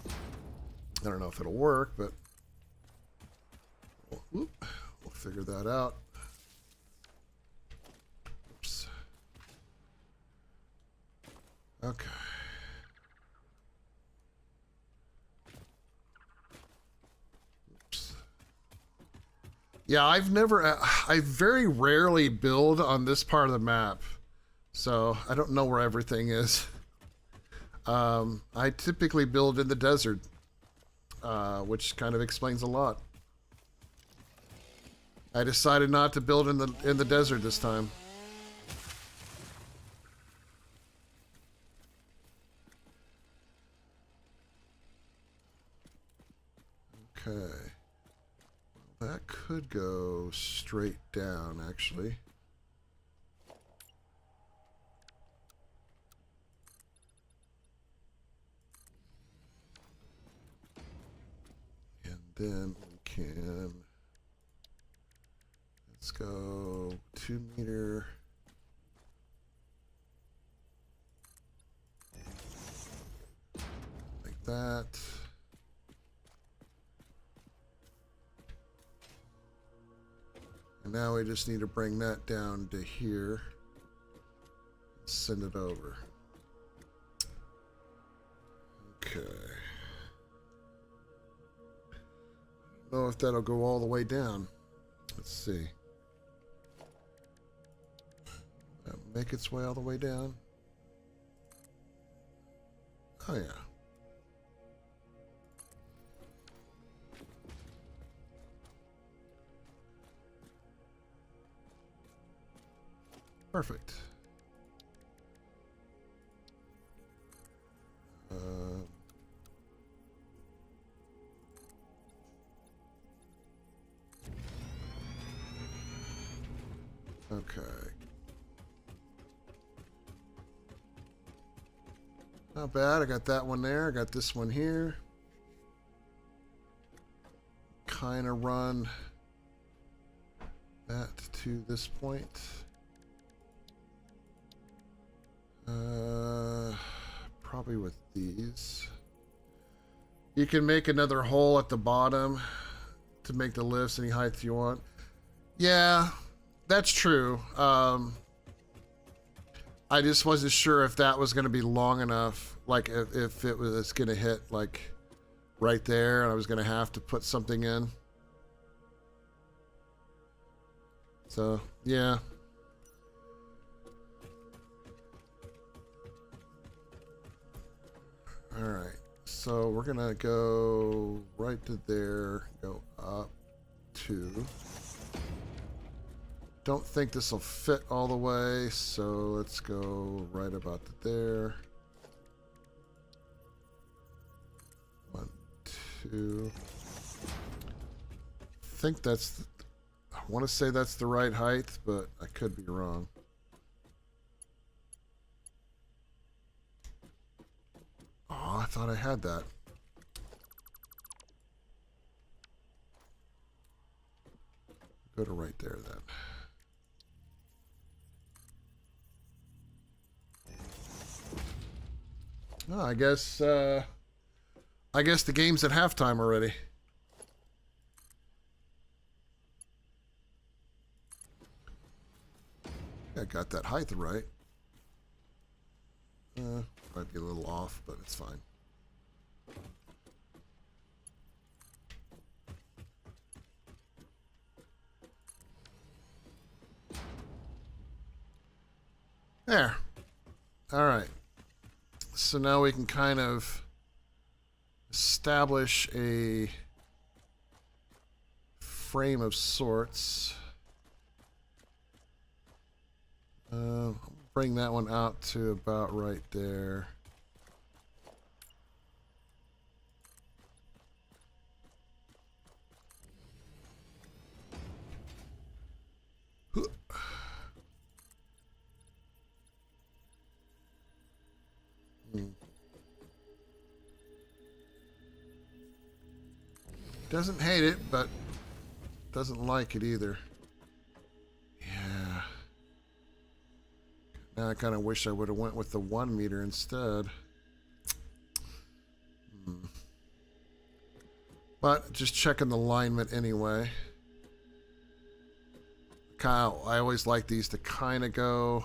I don't know if it'll work, but we'll figure that out. Oops. Okay. Oops. Yeah, I very rarely build on this part of the map, so I don't know where everything is. I typically build in the desert, which kind of explains a lot. I decided not to build in the desert this time. Okay. That could go straight down, actually. And then we can... Let's go 2 meter. Like that. And now we just need to bring that down to here. Send it over. Okay. I don't know if that'll go all the way down. Let's see. That'll make its way all the way down. Oh yeah. Perfect. Okay. Not bad. I got that one there. I got this one here. Kind of run that to this point. Probably with these. You can make another hole at the bottom to make the lifts any height you want. Yeah, that's true. I just wasn't sure if that was going to be long enough, like if it was going to hit like right there and I was going to have to put something in. So, yeah. All right. So we're going to go right to there, go up to. Don't think this will fit all the way, so let's go right about to there. 1, 2. I think that's. I want to say that's the right height, but I could be wrong. Oh, I thought I had that. Go to right there then. Oh, I guess the game's at halftime already. I got that height right. Might be a little off, but it's fine. There. All right. So now we can kind of establish a frame of sorts. Bring that one out to about right there. Doesn't hate it, but doesn't like it either. Yeah. Now I kind of wish I would have went with the 1 meter instead. But just checking the alignment anyway. I always like these to kind of go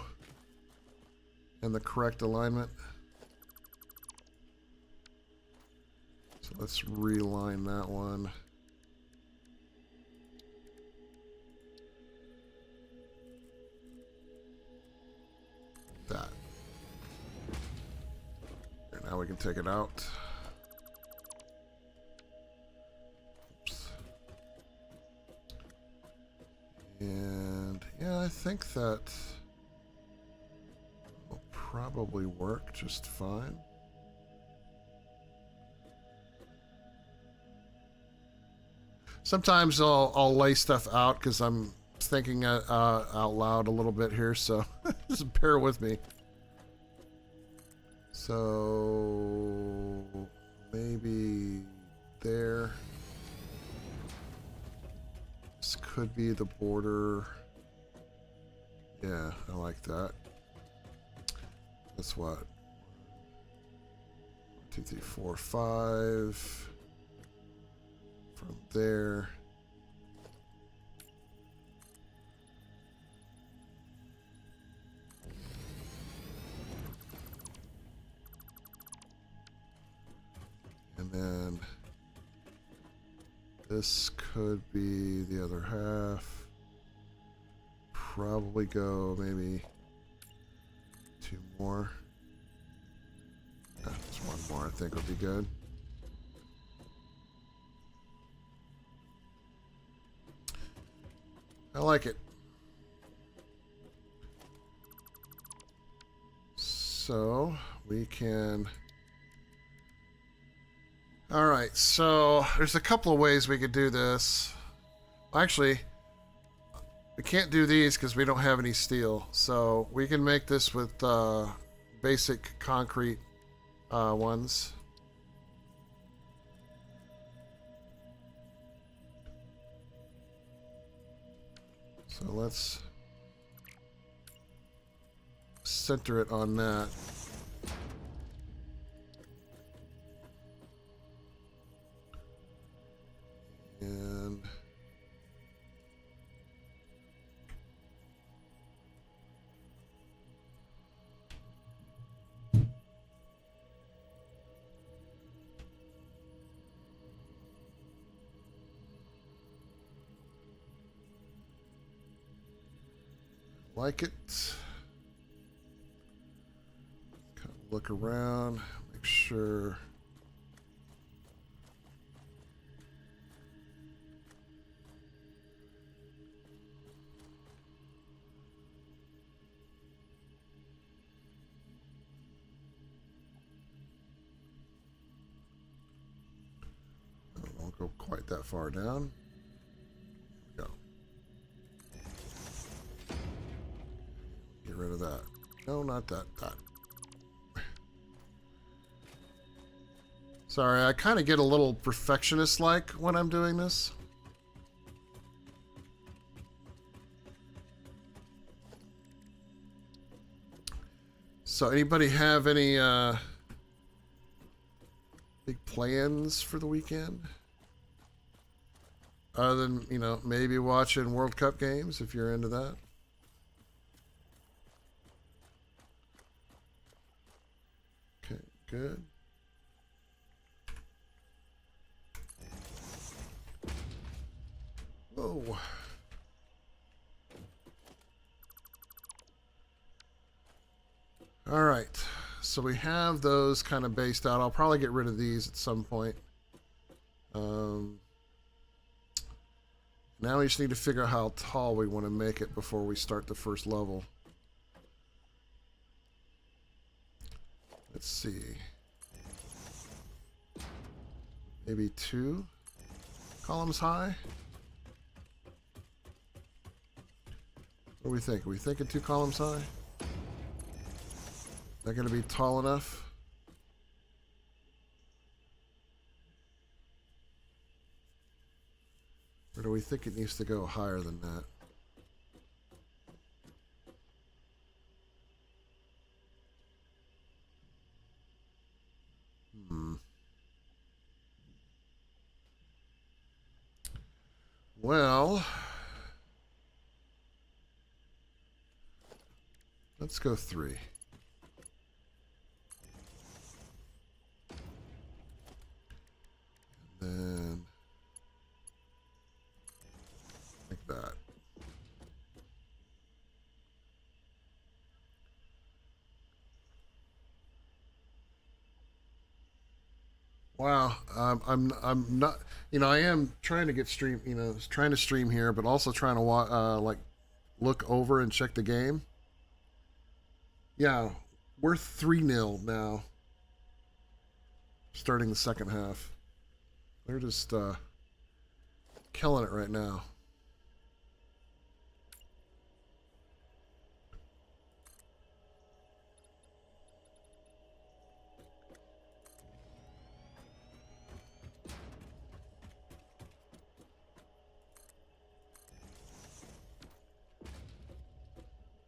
in the correct alignment. So let's realign that one. That. And now we can take it out. Oops. And yeah, I think that will probably work just fine. Sometimes I'll lay stuff out because I'm thinking out loud a little bit here, so just bear with me. So maybe there. This could be the border. Yeah, I like that. That's what? 1, 2, 3, 4, 5. From there. And then this could be the other half. Probably go maybe 2 more. Just 1 more I think would be good. I like it. So we can. All right, so there's a couple of ways we could do this. Actually, we can't do these because we don't have any steel. So we can make this with basic concrete ones. So let's center it on that. Like it. Kind of look around, make sure. I won't go quite that far down. Here we go. Get rid of that. No, not that. That. Sorry, I kind of get a little perfectionist-like when I'm doing this. So anybody have any big plans for the weekend? Other than, you know, maybe watching World Cup games if you're into that. Okay, good. Whoa. All right. So we have those kind of based out. I'll probably get rid of these at some point. Now we just need to figure out how tall we want to make it before we start the first level. Let's see. Maybe 2 columns high? What do we think? Are we thinking 2 columns high? Is that going to be tall enough? Or do we think it needs to go higher than that? Well, let's go 3. And then like that. Wow, I'm not, you know, I am trying to get stream, you know, trying to stream here, but also trying to like look over and check the game. Yeah, we're 3-0 now, starting the second half. They're just killing it right now.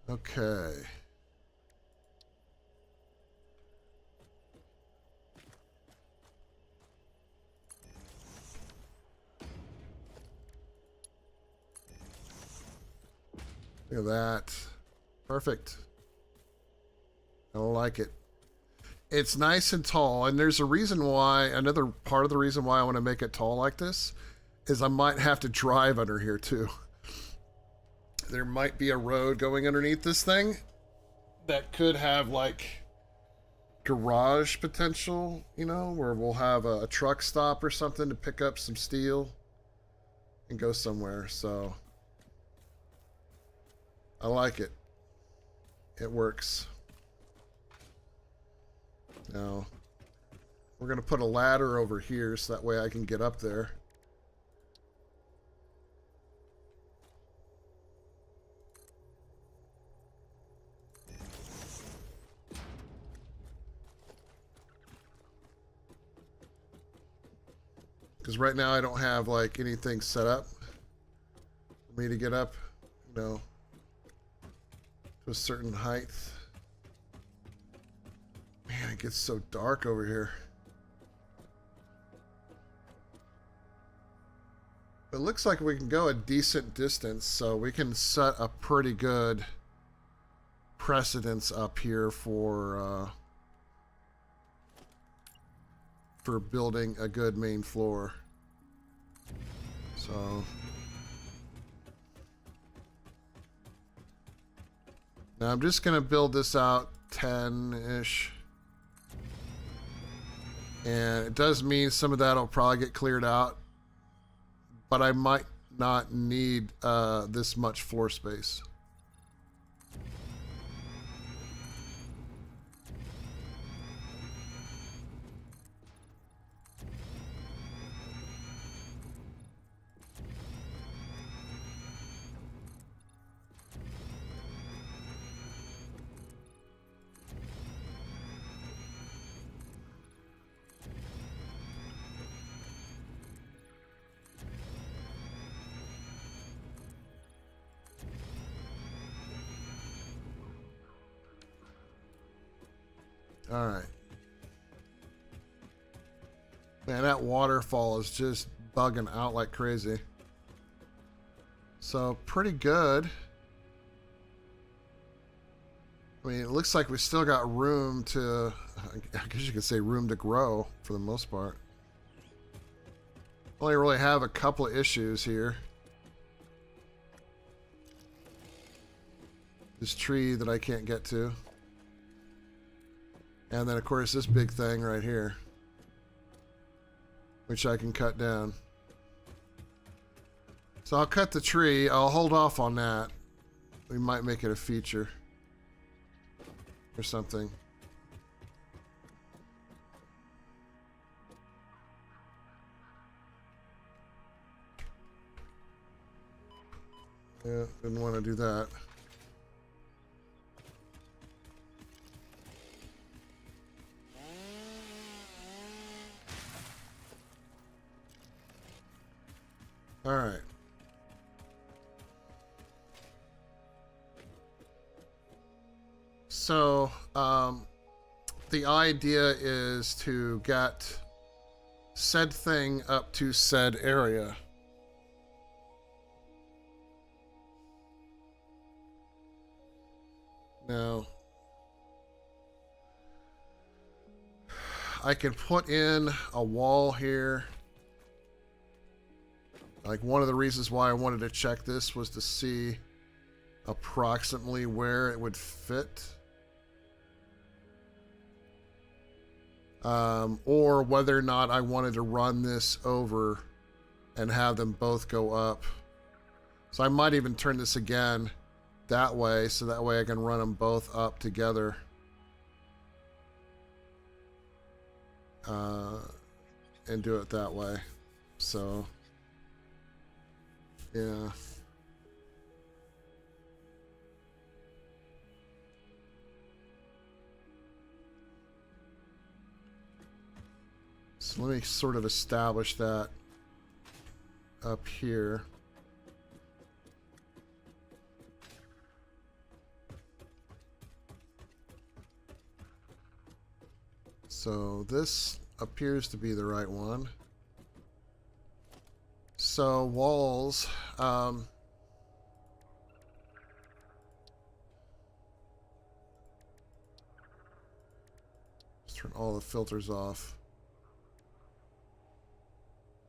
Okay. Look at that. Perfect. I like it. It's nice and tall, and there's a reason why, another part of the reason why I want to make it tall like this is I might have to drive under here too. There might be a road going underneath this thing that could have like garage potential, you know, where we'll have a truck stop or something to pick up some steel and go somewhere. So I like it. It works. Now we're going to put a ladder over here so that way I can get up there. Because right now I don't have like anything set up for me to get up, you know, to a certain height. Man, it gets so dark over here. It looks like we can go a decent distance, so we can set a pretty good precedence up here for building a good main floor. So Now I'm just gonna build this out 10-ish. And it does mean some of that will probably get cleared out, but I might not need this much floor space. All right. Man, that waterfall is just bugging out like crazy. So, pretty good. I mean, it looks like we still got room to, I guess you could say room to grow for the most part. Only really have a couple of issues here. This tree that I can't get to. And then, of course, this big thing right here, which I can cut down. So I'll cut the tree. I'll hold off on that. We might make it a feature or something. Yeah, didn't want to do that. All right. So, the idea is to get said thing up to said area. Now, I can put in a wall here. Like, one of the reasons why I wanted to check this was to see approximately where it would fit. Or whether or not I wanted to run this over and have them both go up. So I might even turn this again that way, so that way I can run them both up together. And do it that way. So, yeah. So let me sort of establish that up here. So this appears to be the right one. So walls, let's turn all the filters off.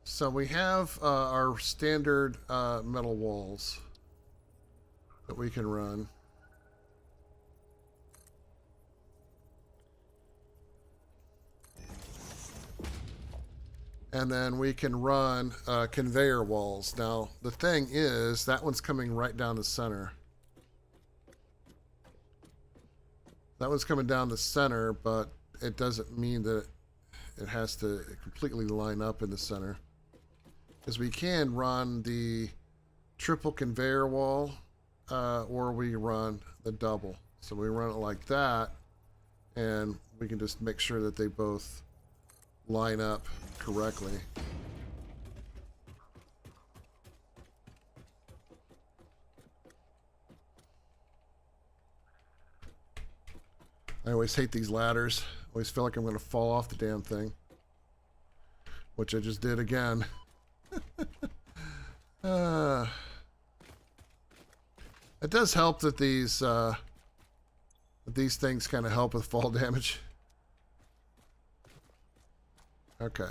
So we have our standard metal walls that we can run. And then we can run conveyor walls. Now, the thing is, that one's coming right down the center. That one's coming down the center, but it doesn't mean that it has to completely line up in the center. Because we can run the triple conveyor wall, or we run the double. So we run it like that, and we can just make sure that they both line up correctly. I always hate these ladders. I always feel like I'm going to fall off the damn thing, which I just did again. It does help that these things kind of help with fall damage. Okay.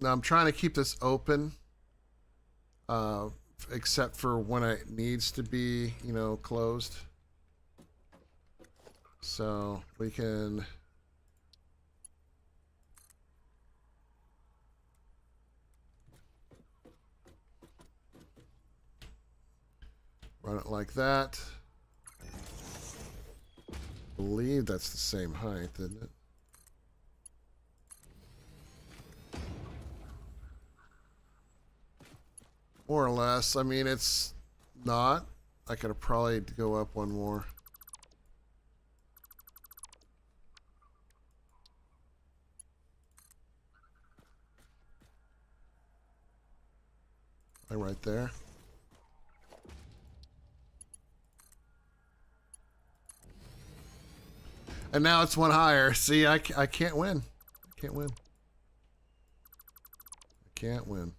Now I'm trying to keep this open, except for when it needs to be, you know, closed. So we can run it like that. I believe that's the same height, isn't it? More or less. I mean, it's not. I could probably go up one more. Like right there. And now it's one higher. See, I can't win. I can't win. I can't win.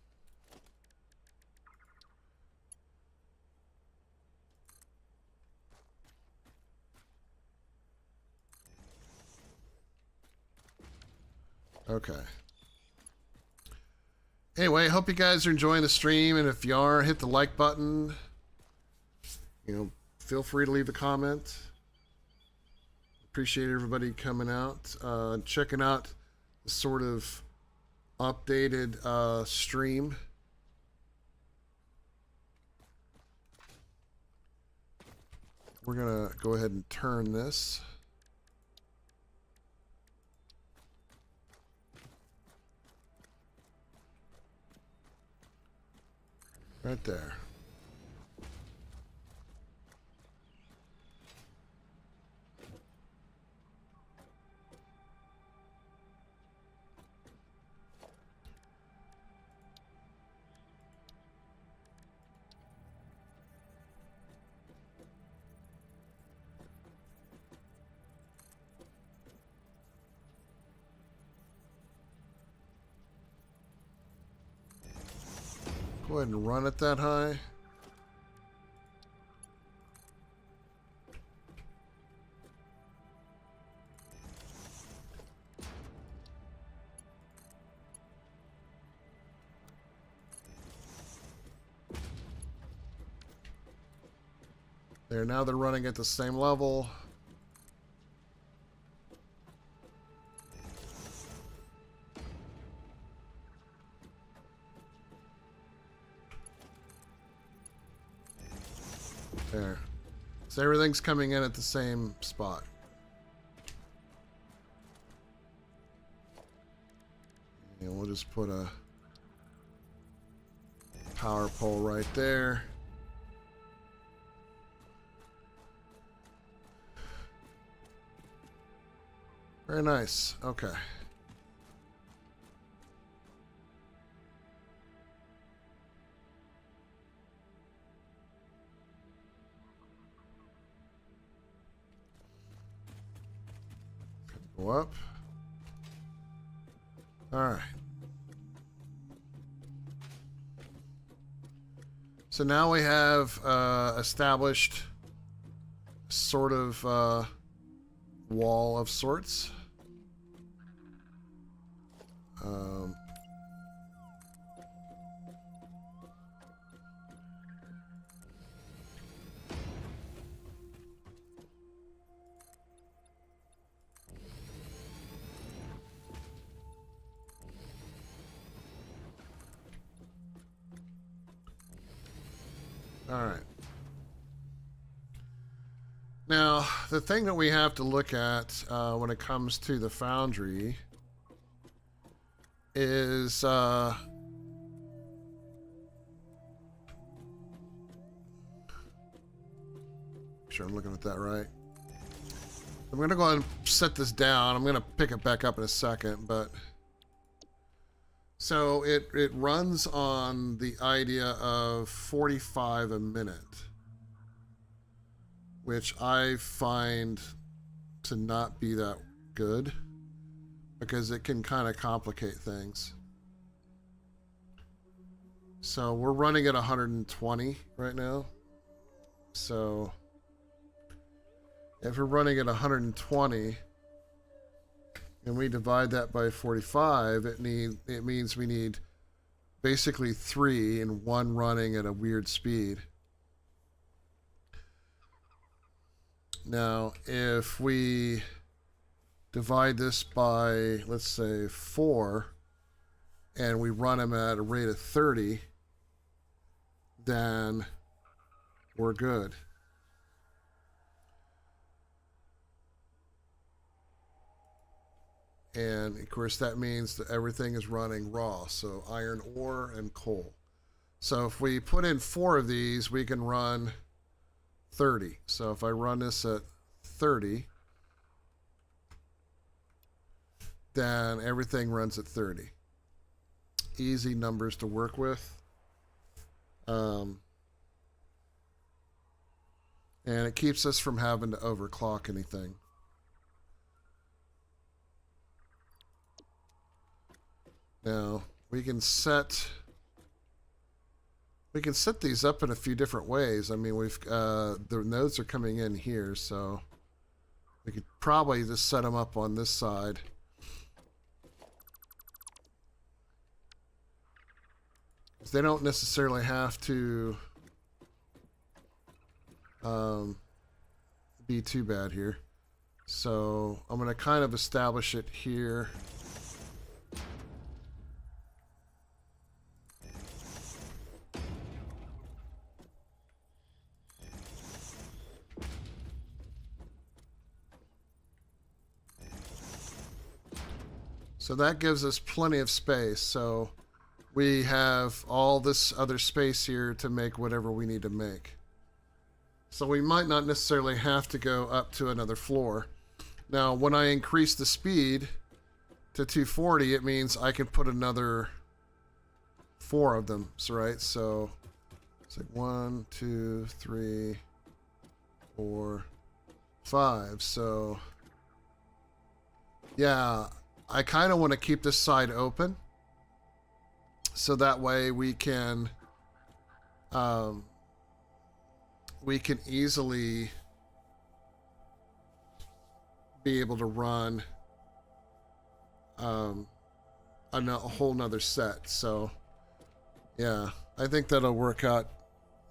Okay. Anyway, hope you guys are enjoying the stream, and if you are, hit the like button. You know, feel free to leave a comment. Appreciate everybody coming out, checking out the sort of updated stream. We're gonna go ahead and turn this. Right there. Go ahead and run it that high. There, now they're running at the same level. There. So everything's coming in at the same spot. And we'll just put a power pole right there. Very nice. Okay. Go up. All right. So now we have established sort of wall of sorts. All right. Now, the thing that we have to look at when it comes to the foundry is make sure I'm looking at that right. I'm going to go ahead and set this down. I'm going to pick it back up in a second, but so it runs on the idea of 45 a minute, which I find to not be that good because it can kind of complicate things. So we're running at 120 right now. So if we're running at 120 and we divide that by 45, it means we need basically 3 and 1 running at a weird speed. Now, if we divide this by, let's say, 4, and we run them at a rate of 30, then we're good. And of course that means that everything is running raw, so iron ore and coal. So if we put in 4 of these, we can run 30. So if I run this at 30, then everything runs at 30. Easy numbers to work with. And it keeps us from having to overclock anything. Now we can set these up in a few different ways. I mean, the nodes are coming in here, so we could probably just set them up on this side. They don't necessarily have to be too bad here. So I'm going to kind of establish it here. So that gives us plenty of space. So we have all this other space here to make whatever we need to make. So we might not necessarily have to go up to another floor. Now, when I increase the speed to 240, it means I can put another 4 of them, right? So it's like 1, 2, 3, 4, 5. So yeah, I kind of want to keep this side open, so that way we can easily be able to run a whole nother set. So yeah, I think that'll work out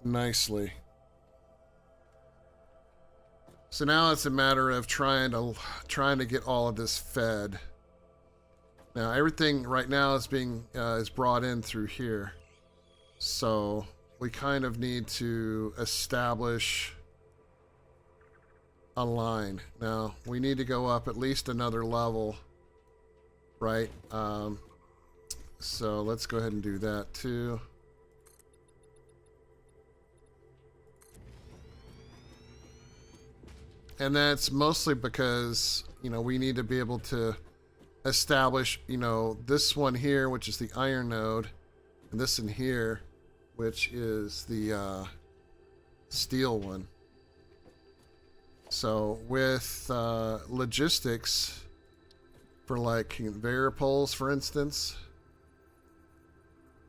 nicely. So now it's a matter of trying to get all of this fed. Now everything right now is being is brought in through here, so we kind of need to establish a line. Now we need to go up at least another level, right? So let's go ahead and do that too. And that's mostly because, you know, we need to be able to establish, you know, this one here, which is the iron node, and this in here, which is the steel one. So with logistics for like conveyor poles, for instance,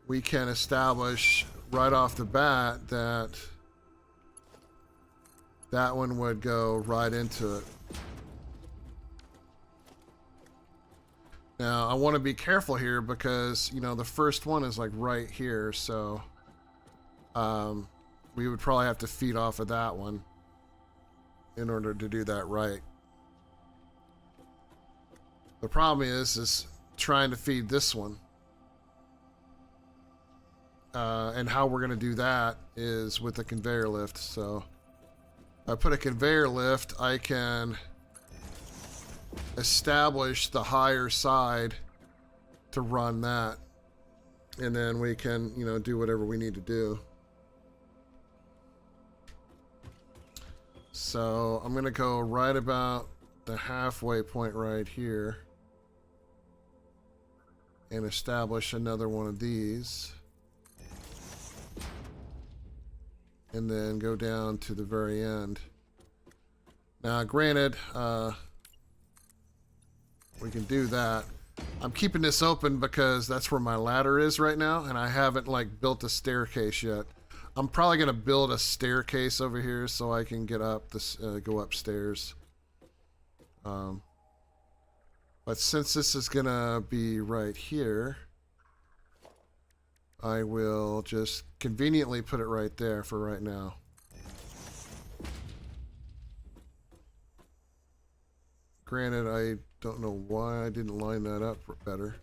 we can establish right off the bat that that one would go right into it. Now I want to be careful here because, you know, the first one is like right here, so we would probably have to feed off of that one in order to do that right. The problem is trying to feed this one. And how we're going to do that is with the conveyor lift. So if I put a conveyor lift, I can establish the higher side to run that, and then we can, you know, do whatever we need to do. So I'm gonna go right about the halfway point right here and establish another one of these, and then go down to the very end. Now granted, we can do that. I'm keeping this open because that's where my ladder is right now, and I haven't like built a staircase yet. I'm probably gonna build a staircase over here so I can get up this, go upstairs. But But since this is gonna be right here, I will just conveniently put it right there for right now. Granted, I don't know why I didn't line that up better.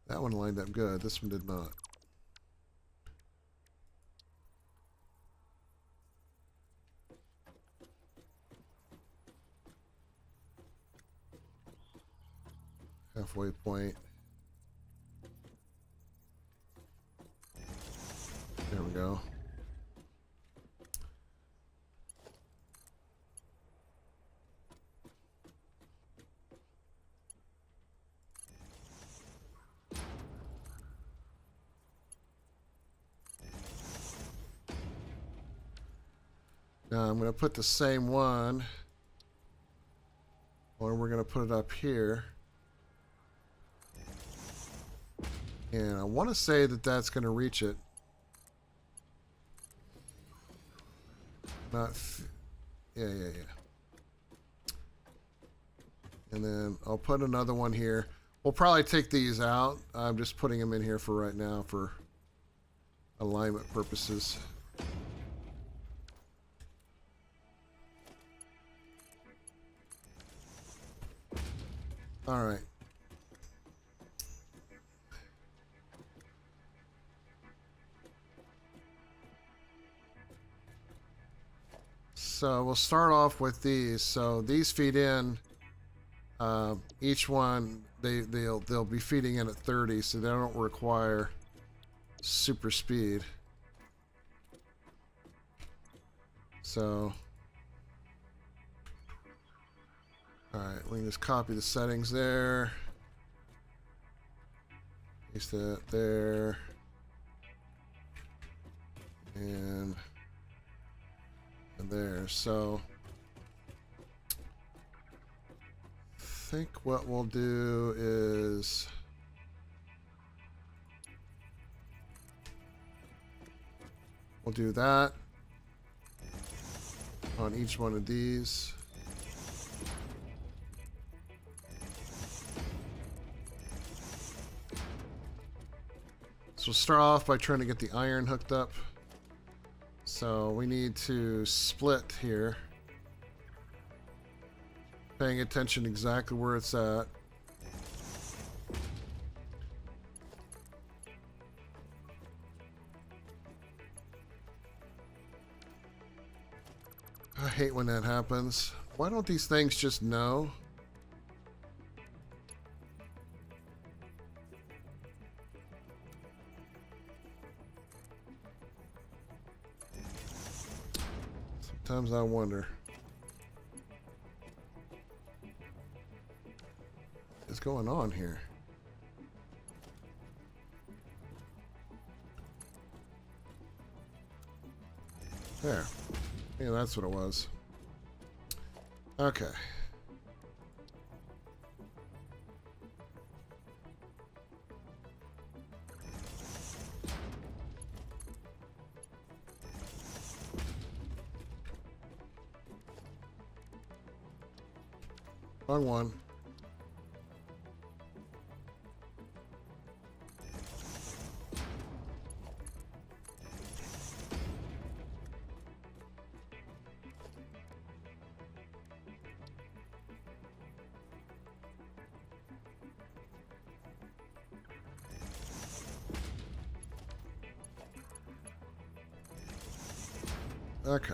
That one lined up good. This one did not. Halfway point. There we go. Now I'm going to put the same one, or we're going to put it up here. And I want to say that that's going to reach it. Not, yeah. And then I'll put another one here. We'll probably take these out. I'm just putting them in here for right now for alignment purposes. All right. So we'll start off with these. So these feed in. Each one they'll be feeding in at 30, so they don't require super speed. So, all right, we can just copy the settings there. Paste that there, and there. So I think what we'll do is we'll do that on each one of these. So we'll start off by trying to get the iron hooked up. So we need to split here. Paying attention exactly where it's at. I hate when that happens. Why don't these things just know? Sometimes I wonder. What's going on here? There. Yeah, that's what it was. Okay. Wrong one. Okay.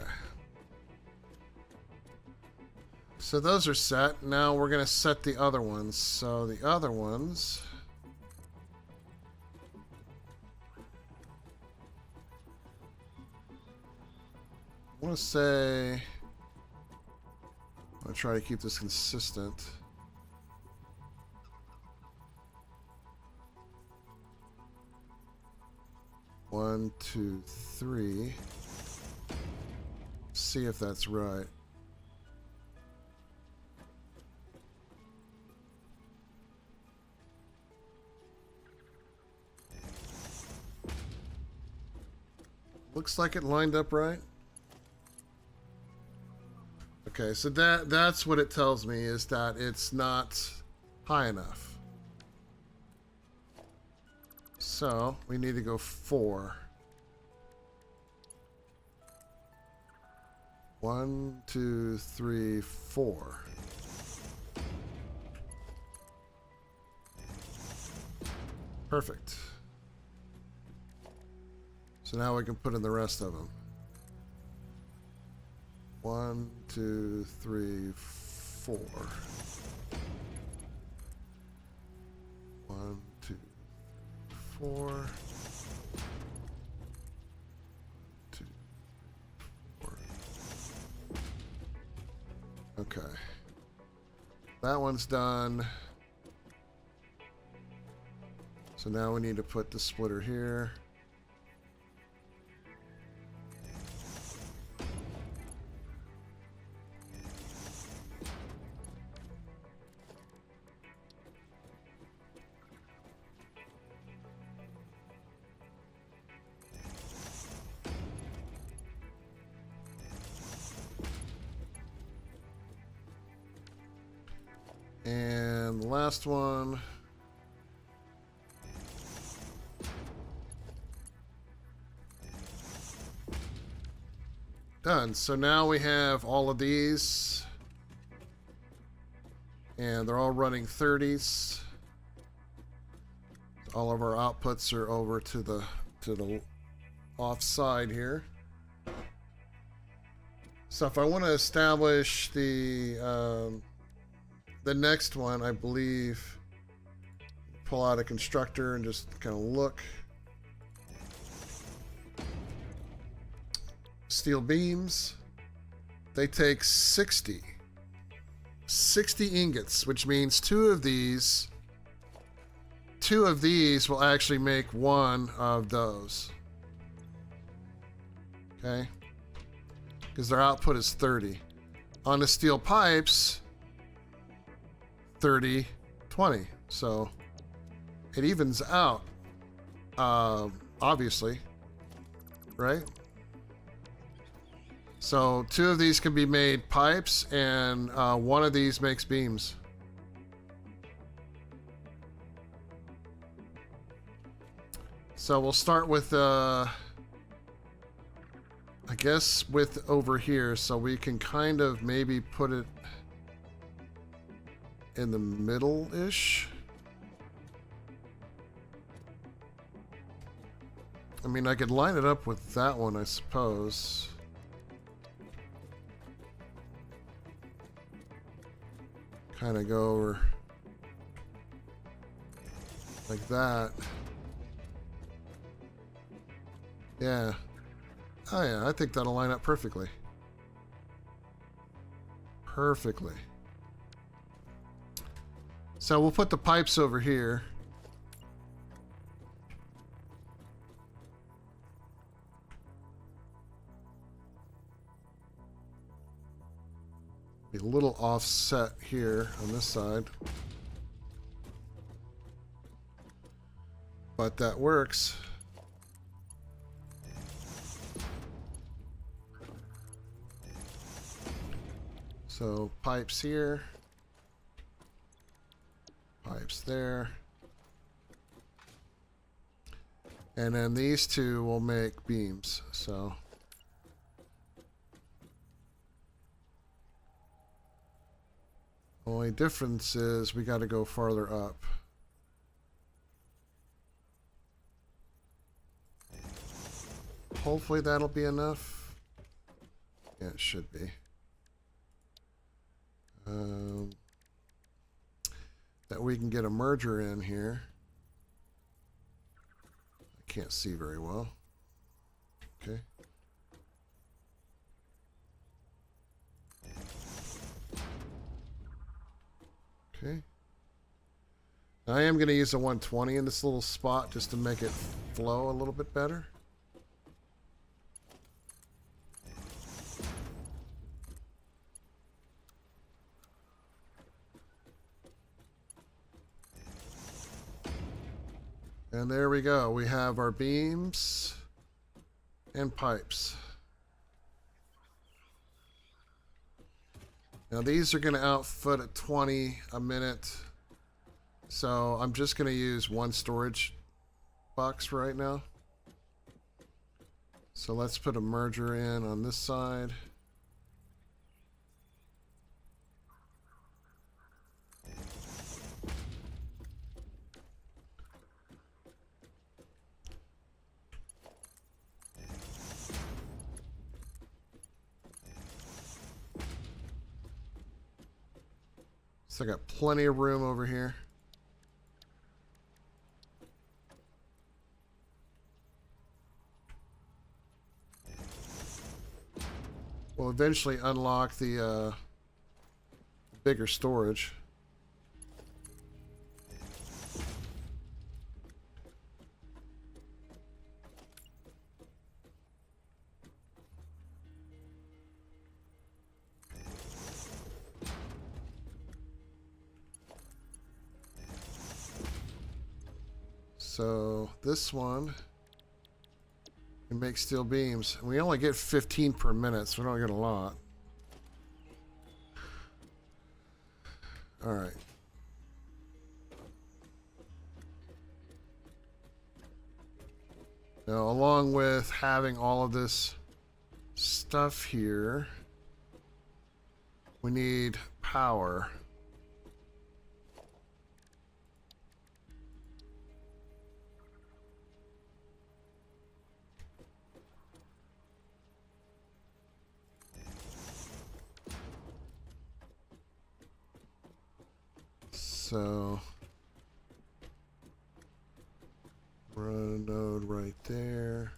So those are set. Now we're going to set the other ones. So the other ones... I want to say... I'm going to try to keep this consistent. One, two, three. See if that's right. Looks like it lined up right. Okay, so that's what it tells me, is that it's not high enough. So we need to go 4. 1, 2, 3, 4. Perfect. So now we can put in the rest of them. 1, 2, 3, 4. 1, 2, 4. 2, 4. Okay. That one's done. So now we need to put the splitter here. And the last one. Done. So now we have all of these. And they're all running 30s. All of our outputs are over to the offside here. So if I want to establish the next one, I believe, pull out a constructor and just kind of look. Steel beams, they take 60 ingots, which means two of these will actually make one of those. Okay, because their output is 30. On the steel pipes, 30, 20. So it evens out, obviously, right? So 2 of these can be made pipes, and 1 of these makes beams. So we'll start with, I guess, with over here, so we can kind of maybe put it in the middle-ish. I mean, I could line it up with that one, I suppose. Kind of go over like that. Yeah. Oh yeah, I think that'll line up perfectly. Perfectly. So we'll put the pipes over here. Be a little offset here on this side. But that works. So pipes here. Pipes there. And then these 2 will make beams. So only difference is we got to go farther up. Hopefully that'll be enough. Yeah, it should be. That we can get a merger in here. I can't see very well. Okay. Okay. I am going to use a 120 in this little spot just to make it flow a little bit better. And there we go. We have our beams and pipes. Now these are going to output at 20 a minute. So I'm just going to use one storage box for right now. So let's put a merger in on this side. So I got plenty of room over here. We'll eventually unlock the bigger storage. So this one can make steel beams. We only get 15 per minute, so we don't get a lot. All right. Now, along with having all of this stuff here, we need power. So run a node right there.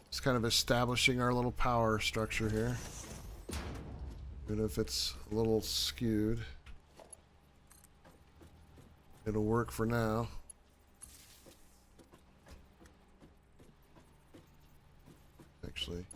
Just kind of establishing our little power structure here. Even if it's a little skewed, it'll work for now. Actually.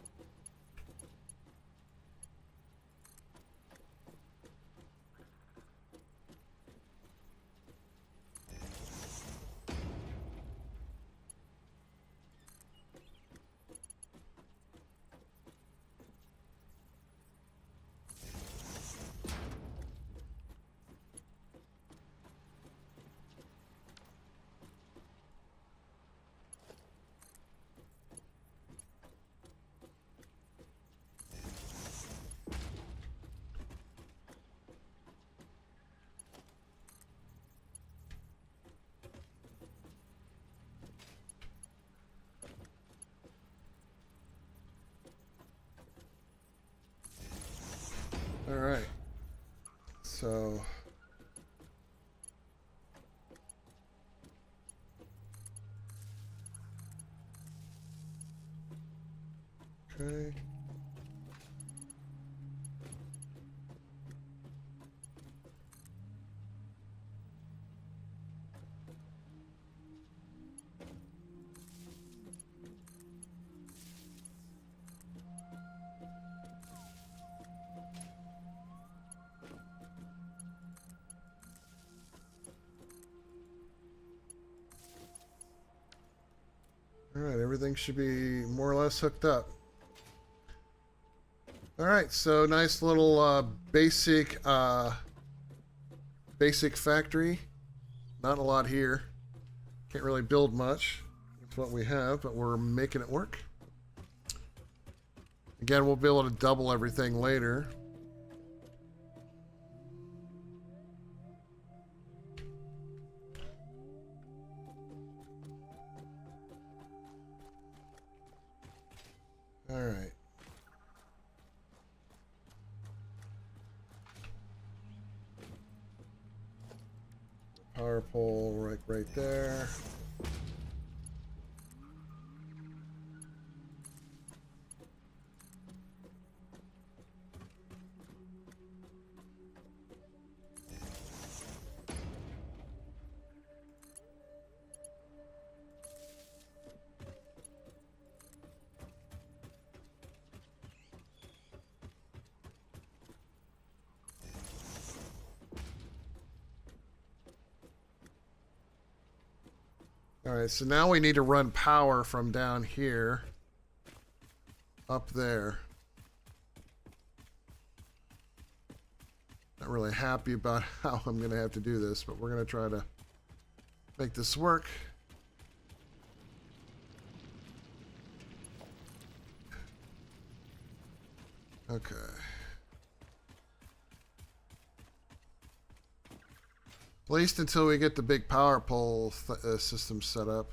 All right. So okay. All right, everything should be more or less hooked up. All right, so nice little basic factory. Not a lot here. Can't really build much. That's what we have, but we're making it work. Again, we'll be able to double everything later. All right. Power pole right there. Alright, so now we need to run power from down here up there. Not really happy about how I'm going to have to do this, but we're going to try to make this work. Okay. At least until we get the big power pole system set up.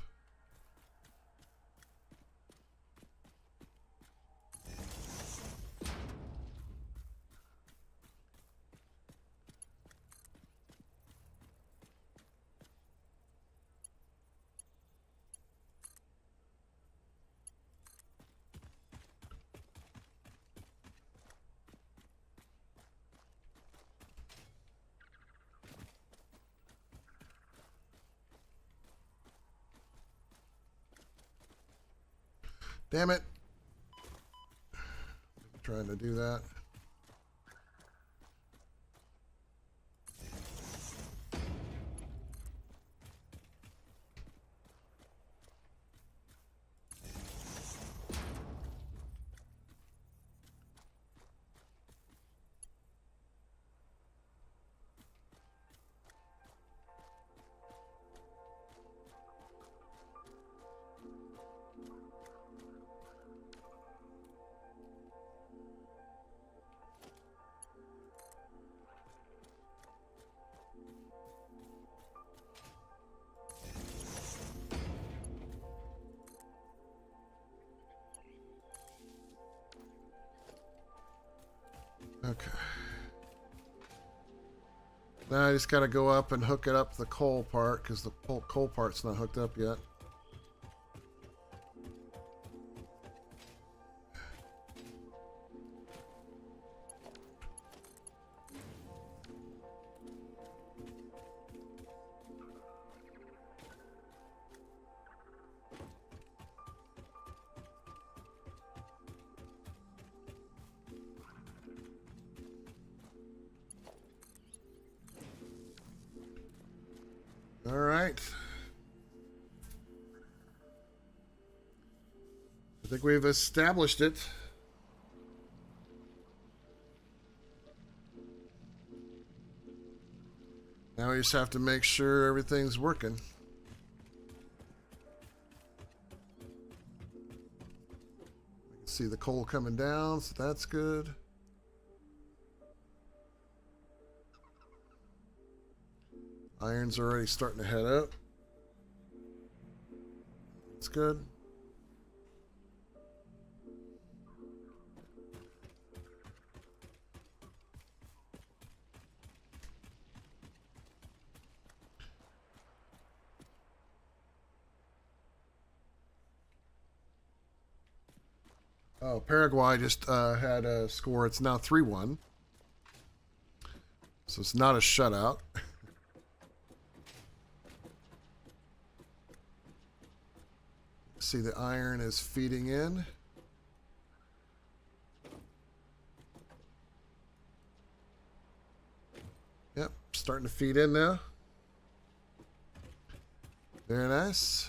Damn it. Trying to do that. Okay. Now I just got to go up and hook it up the coal part because the coal part's not hooked up yet. All right. I think we've established it. Now we just have to make sure everything's working. We can see the coal coming down, so that's good. Iron's already starting to head up. That's good. Oh, Paraguay just had a score. It's now 3-1. So it's not a shutout. See the iron is feeding in. Yep, starting to feed in now. Very nice.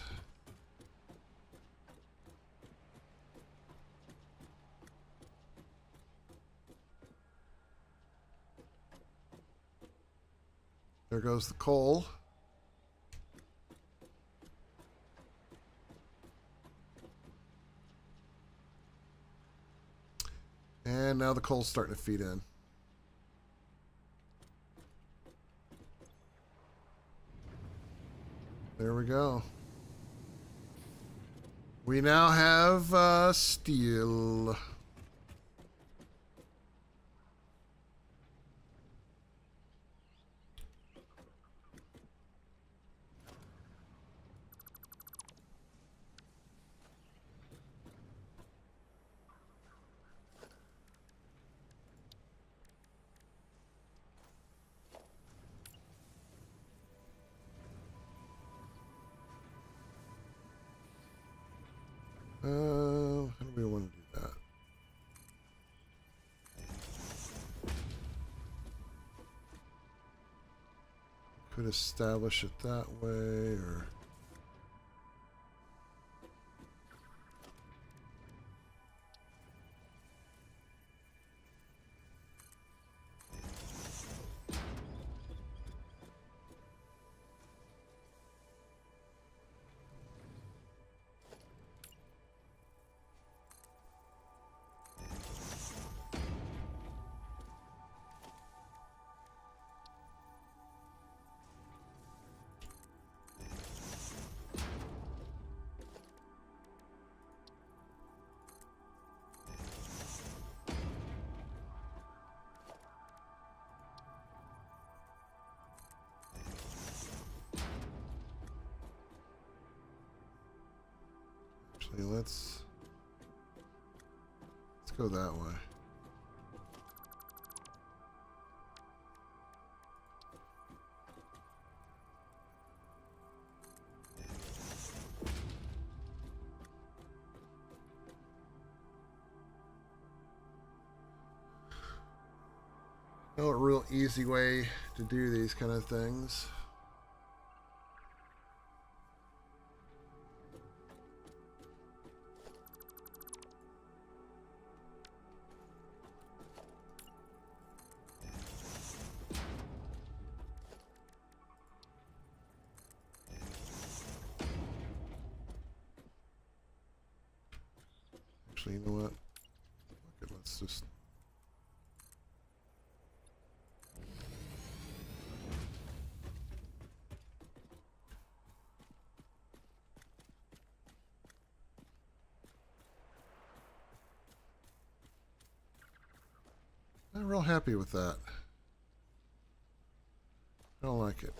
There goes the coal. And now the coal's starting to feed in. There we go. We now have steel. How do we want to do that? Could establish it that way, or Actually, let's go that way. Oh, a real easy way to do these kind of things. Actually, you know what? Okay, let's just... Not real happy with that. I don't like it.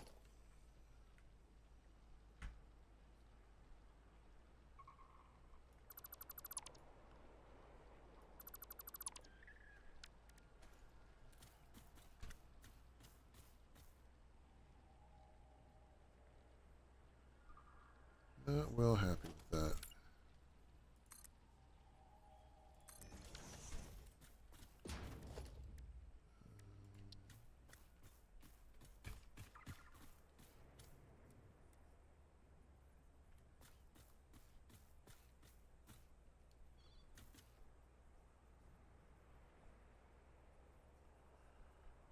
Not well happy with that.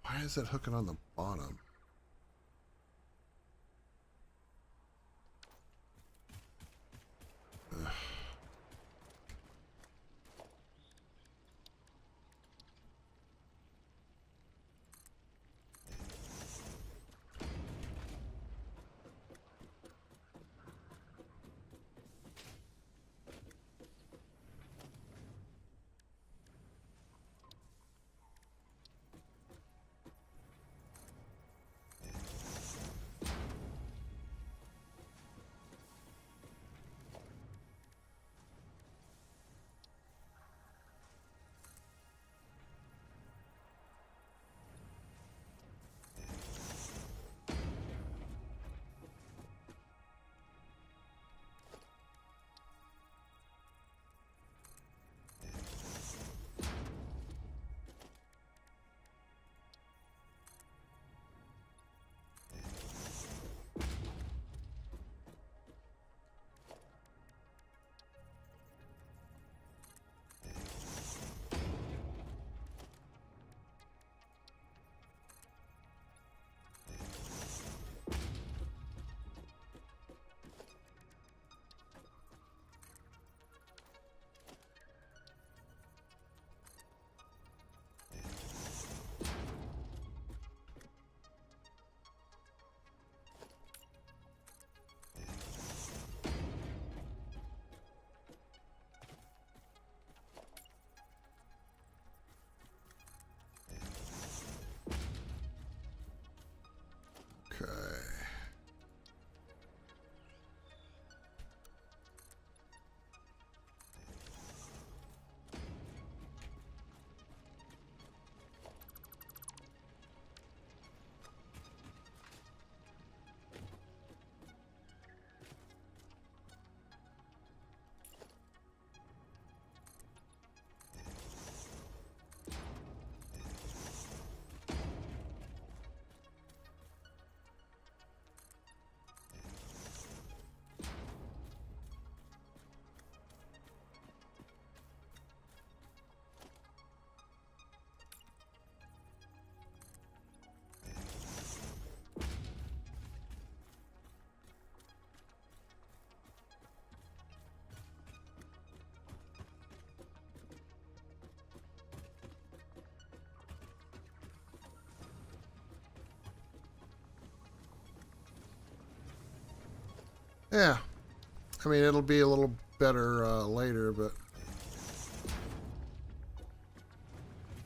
Why is it hooking on the bottom? Ugh. Okay. Yeah. I mean, it'll be a little better later, but...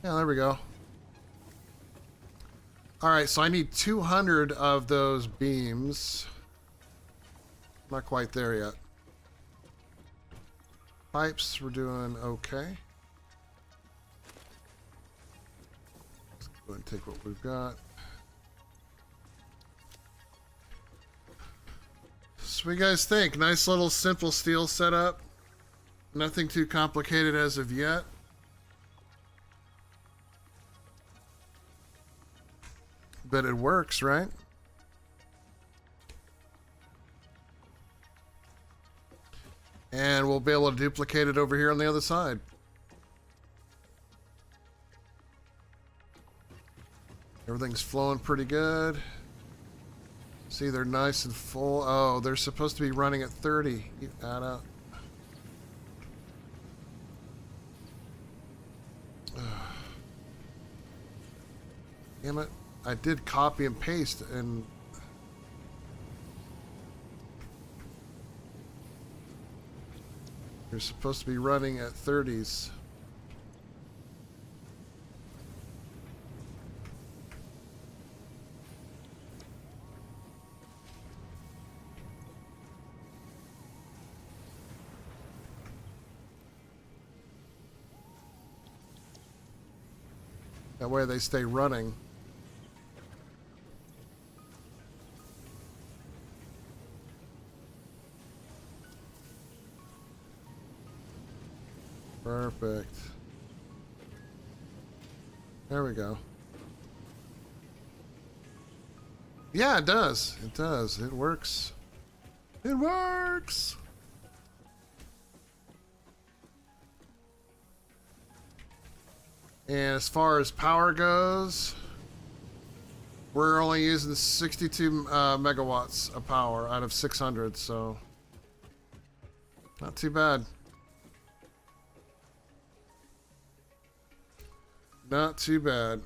Yeah, there we go. Alright, so I need 200 of those beams. Not quite there yet. Pipes, we're doing okay. Let's go ahead and take what we've got. So what do you guys think? Nice little simple steel setup. Nothing too complicated as of yet. But it works, right? And we'll be able to duplicate it over here on the other side. Everything's flowing pretty good. See, they're nice and full. Oh, they're supposed to be running at 30. You add up. Damn it. I did copy and paste and... You're supposed to be running at 30s. That way they stay running. Perfect. There we go. Yeah, it does. It does. It works. It works! And as far as power goes, we're only using 62 megawatts of power out of 600, so not too bad. Not too bad.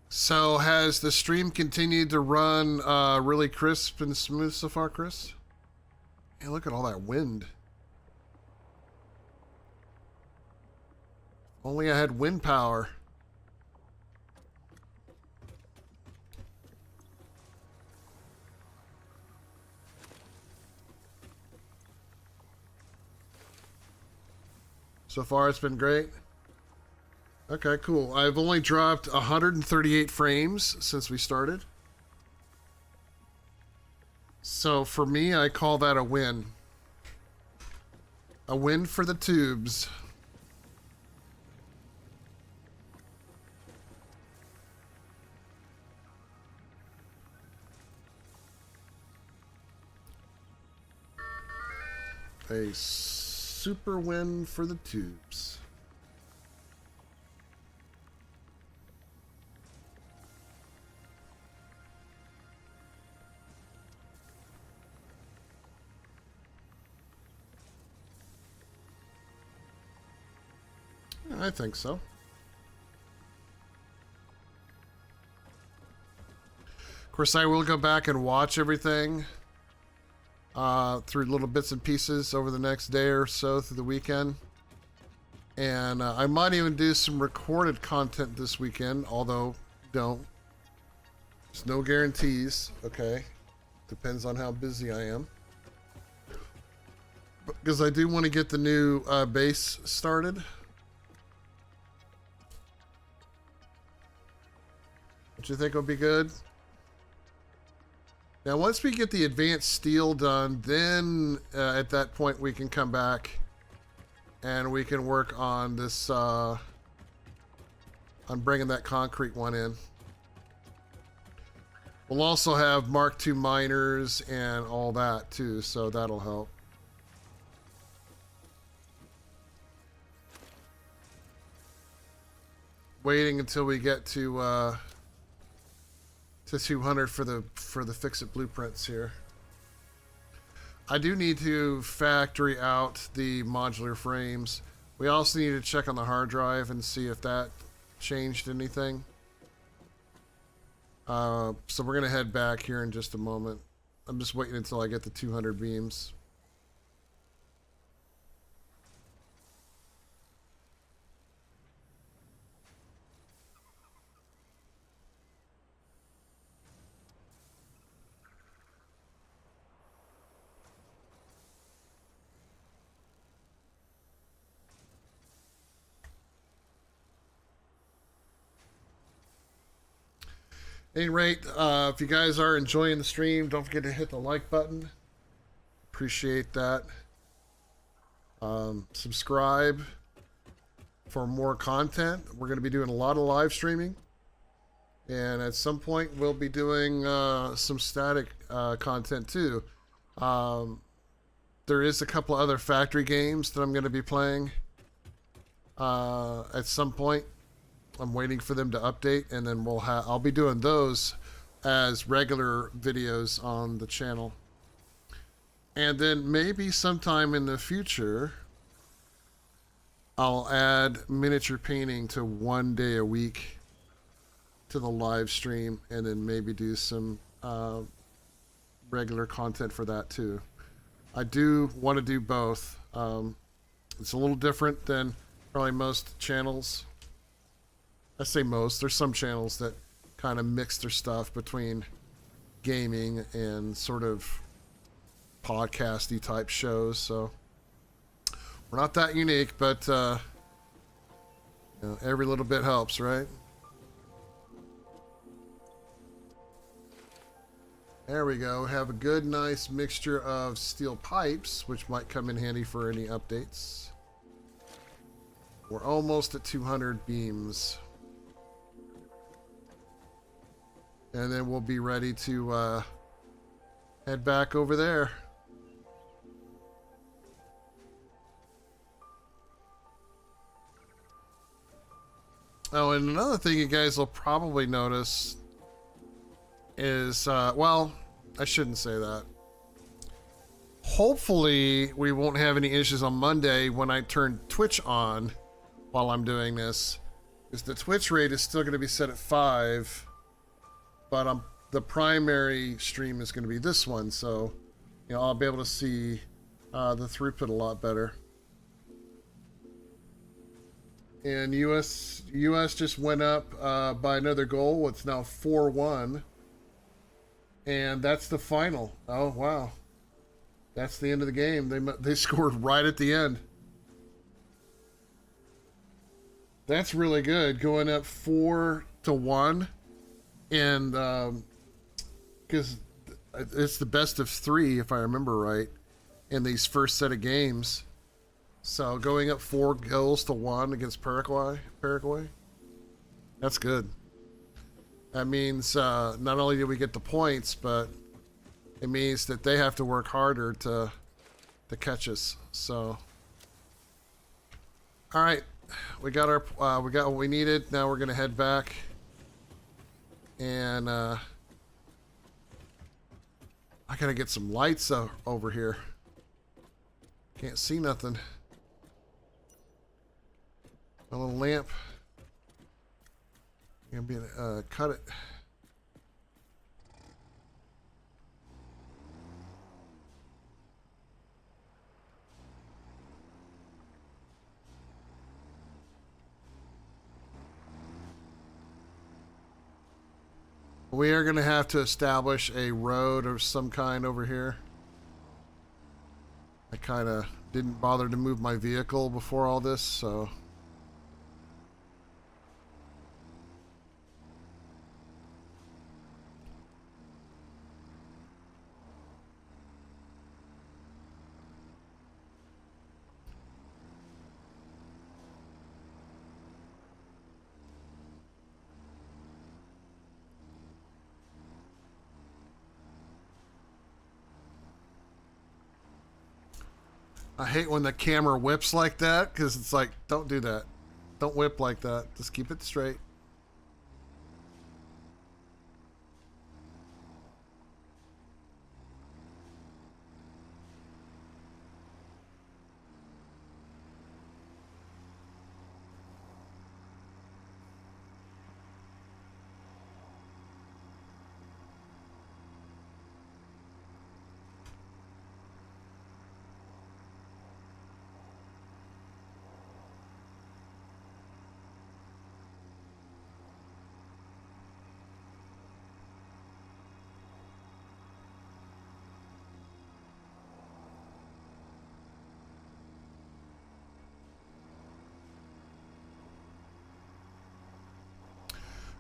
So has the stream continued to run really crisp and smooth so far, Chris? Hey, look at all that wind. Only I had wind power. So far, it's been great. Okay, cool. I've only dropped 138 frames since we started. So for me, I call that a win. A win for the tubes. A super win for the tubes. I think so. Of course, I will go back and watch everything through little bits and pieces over the next day or so through the weekend. And I might even do some recorded content this weekend, although don't. There's no guarantees, okay? Depends on how busy I am. Because I do want to get the new base started. What you think will be good? Now, once we get the advanced steel done, then at that point we can come back and we can work on this, on bringing that concrete one in. We'll also have Mark II miners and all that too, so that'll help. Waiting until we get to 200 for the fix-it blueprints here. I do need to factory out the modular frames. We also need to check on the hard drive and see if that changed anything. So we're gonna head back here in just a moment. I'm just waiting until I get the 200 beams. At any rate, if you guys are enjoying the stream, don't forget to hit the like button. Appreciate that. Subscribe for more content. We're going to be doing a lot of live streaming. And at some point, we'll be doing some static content too. There is a couple of other factory games that I'm going to be playing at some point. I'm waiting for them to update, and then I'll be doing those as regular videos on the channel. And then maybe sometime in the future, I'll add miniature painting to 1 day a week to the live stream, and then maybe do some regular content for that too. I do want to do both. It's a little different than probably most channels. I say most. There's some channels that kind of mix their stuff between gaming and sort of podcasty type shows. So we're not that unique, but every little bit helps, right? There we go. Have a good, nice mixture of steel pipes, which might come in handy for any updates. We're almost at 200 beams. And then we'll be ready to head back over there. Oh, and another thing you guys will probably notice is, well, I shouldn't say that. Hopefully, we won't have any issues on Monday when I turn Twitch on while I'm doing this. Because the Twitch rate is still going to be set at 5. But the primary stream is going to be this one, so I'll be able to see the throughput a lot better. And US just went up by another goal. It's now 4-1, and that's the final. Oh wow, that's the end of the game. They scored right at the end. That's really good, going up 4-1. And because it's the best of 3, if I remember right, in these first set of games. So going up 4-1 against Paraguay, that's good. That means not only do we get the points, but it means that they have to work harder to catch us. So, all right, we got what we needed. Now we're gonna head back. And I gotta get some lights over here. Can't see nothing. A little lamp. Gonna be cut it. We are going to have to establish a road of some kind over here. I kind of didn't bother to move my vehicle before all this, so... I hate when the camera whips like that, because it's like, don't do that. Don't whip like that. Just keep it straight.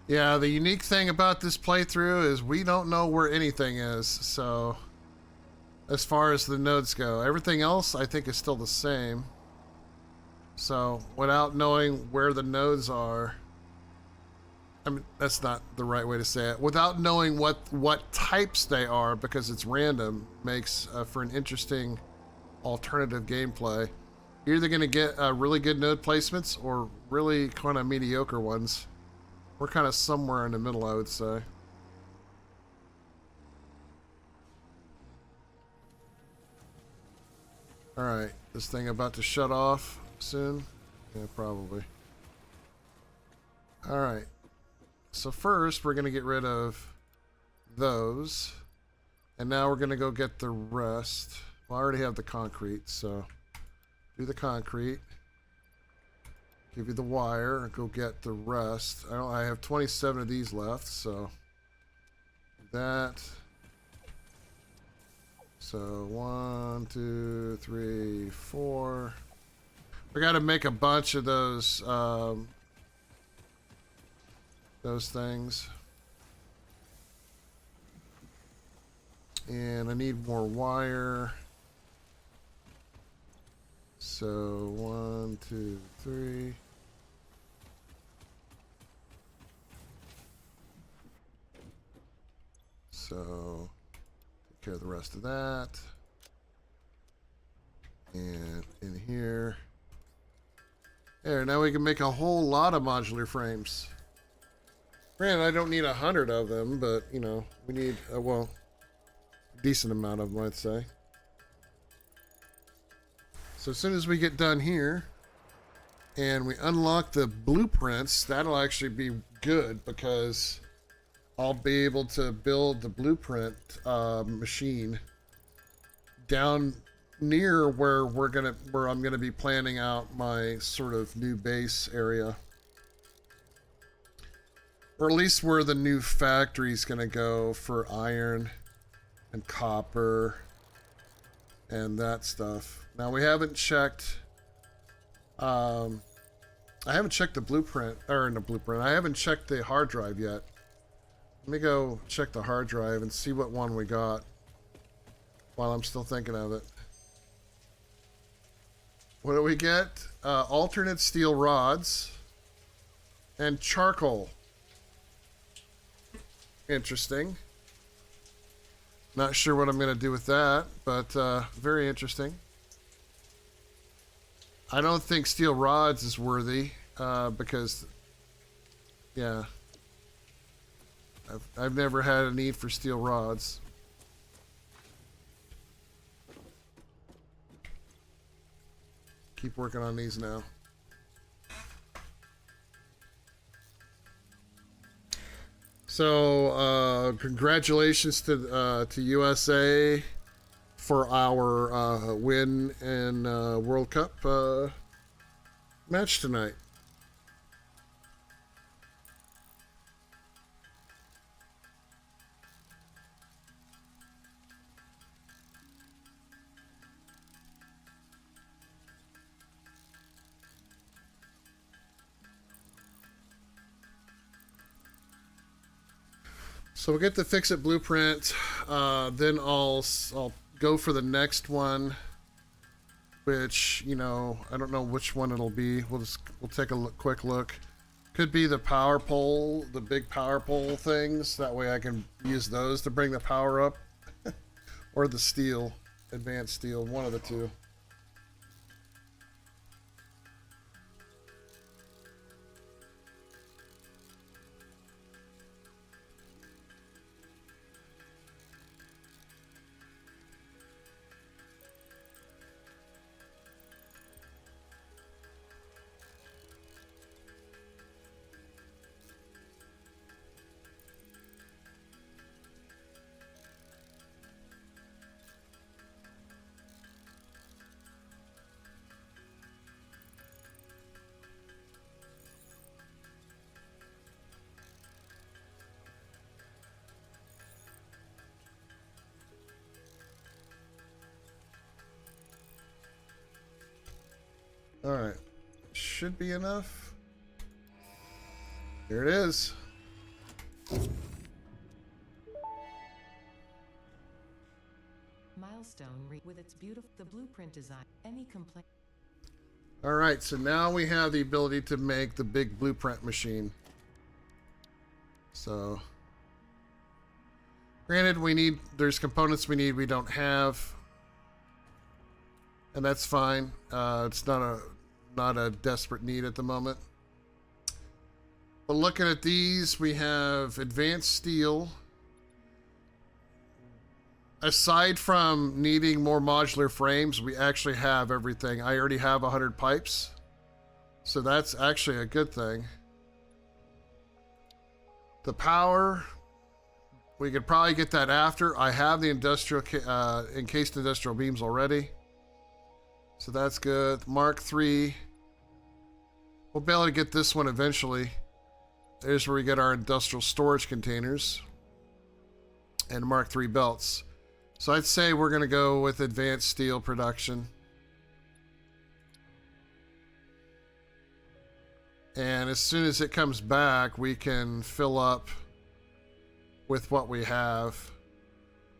Yeah, the unique thing about this playthrough is we don't know where anything is, so as far as the nodes go. Everything else I think is still the same. So without knowing where the nodes are, I mean that's not the right way to say it. Without knowing what types they are, because it's random, makes for an interesting alternative gameplay. You're either going to get really good node placements or really kind of mediocre ones. We're kind of somewhere in the middle, I would say. Alright, this thing about to shut off soon? Yeah, probably. Alright, so first we're going to get rid of those. And now we're going to go get the rest. Well, I already have the concrete, so do the concrete. Give you the wire, go get the rest. I have 27 of these left, so that. So 1, 2, 3, 4. We got to make a bunch of those things. And I need more wire. So 1, 2, 3. So take care of the rest of that. And in here. There, now we can make a whole lot of modular frames. Granted, I don't need 100 of them, but you know, we need well, a decent amount of them, I'd say. So as soon as we get done here and we unlock the blueprints, that'll actually be good because I'll be able to build the blueprint machine down near where I'm gonna be planning out my sort of new base area, or at least where the new factory's gonna go for iron and copper and that stuff. Now we haven't checked. I haven't checked the blueprint, or in the blueprint. I haven't checked the hard drive yet. Let me go check the hard drive and see what one we got while I'm still thinking of it. What do we get? Alternate steel rods and charcoal. Interesting. Not sure what I'm going to do with that, but very interesting. I don't think steel rods is worthy because, yeah, I've never had a need for steel rods. Keep working on these now. So congratulations to USA for our win in World Cup match tonight. So we'll get the fix-it blueprint. Then I'll go for the next one, which, you know, I don't know which one it'll be. We'll take a quick look. Could be the power pole, the big power pole things. That way I can use those to bring the power up, or the steel, advanced steel, one of the two. All right, should be enough. Here it is. With its beautiful the blueprint design. Any complaint? All right, so now we have the ability to make the big blueprint machine. So, granted, there's components we don't have, and that's fine. It's not a desperate need at the moment. But looking at these, we have advanced steel. Aside from needing more modular frames, we actually have everything. I already have 100 pipes, so that's actually a good thing. The power, we could probably get that after. I have the encased industrial beams already, so that's good. Mark III, we'll be able to get this one eventually. There's where we get our industrial storage containers and Mark III belts. So I'd say we're going to go with advanced steel production. And as soon as it comes back, we can fill up with what we have.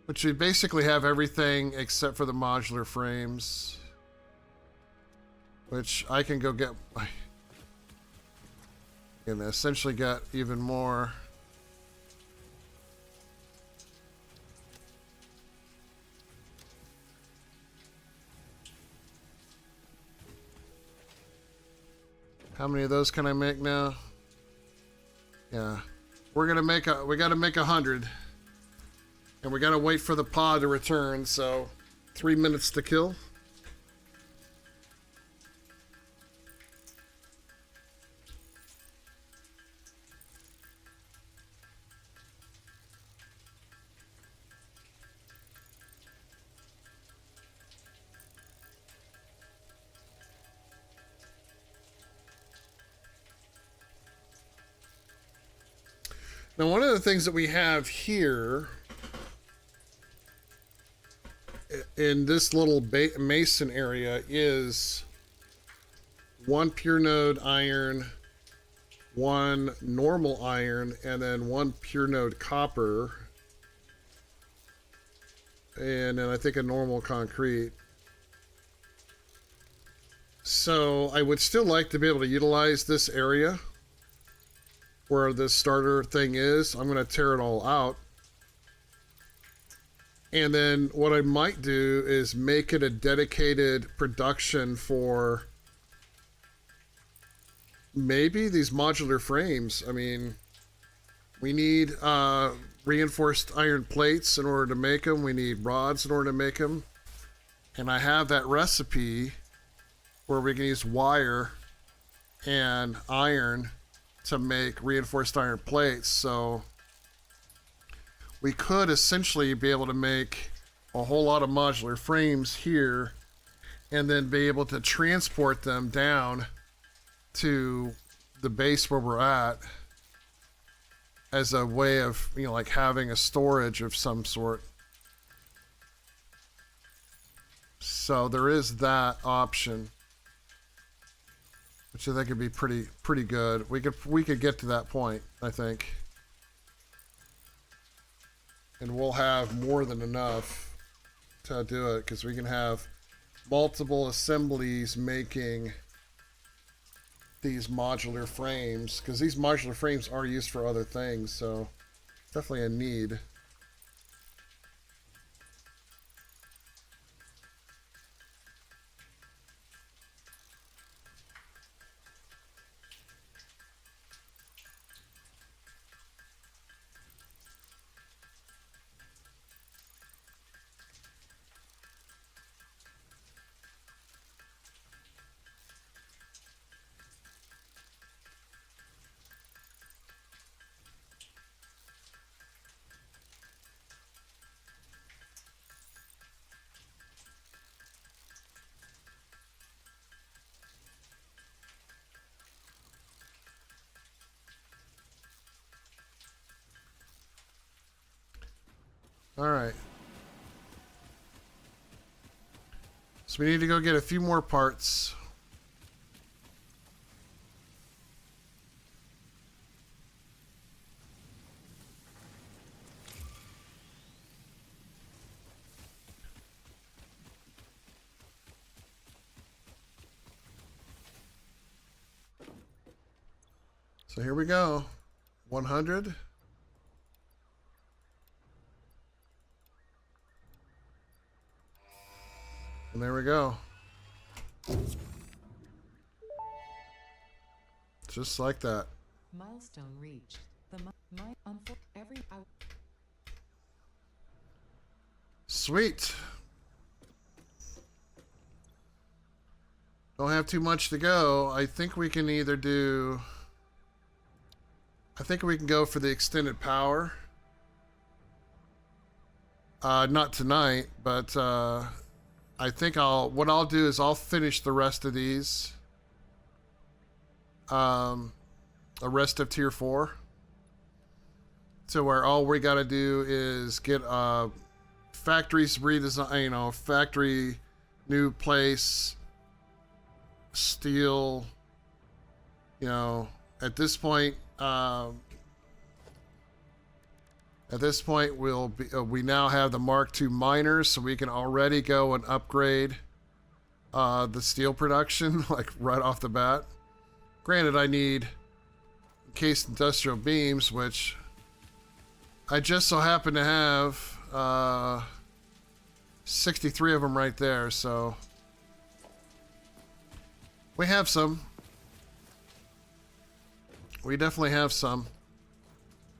Which we basically have everything except for the modular frames. Which I can go get. I can essentially get even more. How many of those can I make now? Yeah. We gotta make 100. And we gotta wait for the pod to return, so 3 minutes to kill. Now, one of the things that we have here in this little mason area is one pure node iron, one normal iron, and then one pure node copper, and then I think a normal concrete. So I would still like to be able to utilize this area where this starter thing is. I'm going to tear it all out. And then what I might do is make it a dedicated production for maybe these modular frames. I mean, we need reinforced iron plates in order to make them. We need rods in order to make them. And I have that recipe where we can use wire and iron to make reinforced iron plates. So we could essentially be able to make a whole lot of modular frames here and then be able to transport them down to the base where we're at as a way of, you know, like having a storage of some sort. So there is that option, which I think would be pretty good. We could get to that point, I think. And we'll have more than enough to do it, because we can have multiple assemblies making these modular frames, because these modular frames are used for other things, so definitely a need. All right. So we need to go get a few more parts. So here we go. 100. And there we go. Just like that. Milestone reached. Every out. Sweet. Don't have too much to go. I think we can either do... I think we can go for the extended power. Not tonight, but I think what I'll do is I'll finish the rest of these. The rest of tier 4. So where all we got to do is get factories redesign, factory, new place, steel, at this point, we now have the Mark II miners, so we can already go and upgrade the steel production, like right off the bat. Granted, I need encased industrial beams, which I just so happen to have 63 of them right there, so we have some. We definitely have some.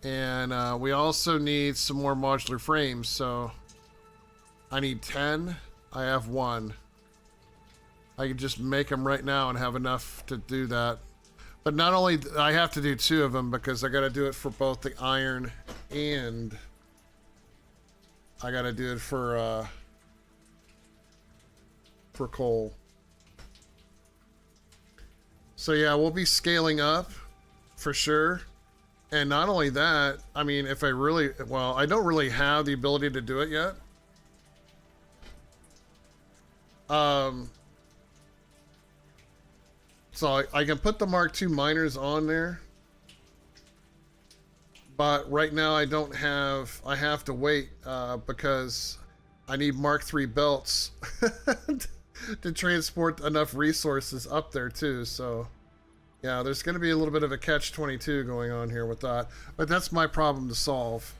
And we also need some more modular frames, so I need 10. I have 1. I can just make them right now and have enough to do that. But not only, I have to do 2 of them because I got to do it for both the iron and I got to do it for coal. So yeah, we'll be scaling up for sure. And not only that, I mean, if I really, well, I don't really have the ability to do it yet. So I can put the Mark II miners on there. But right now I don't have, I have to wait because I need Mark III belts to transport enough resources up there too. So yeah, there's going to be a little bit of a catch-22 going on here with that. But that's my problem to solve.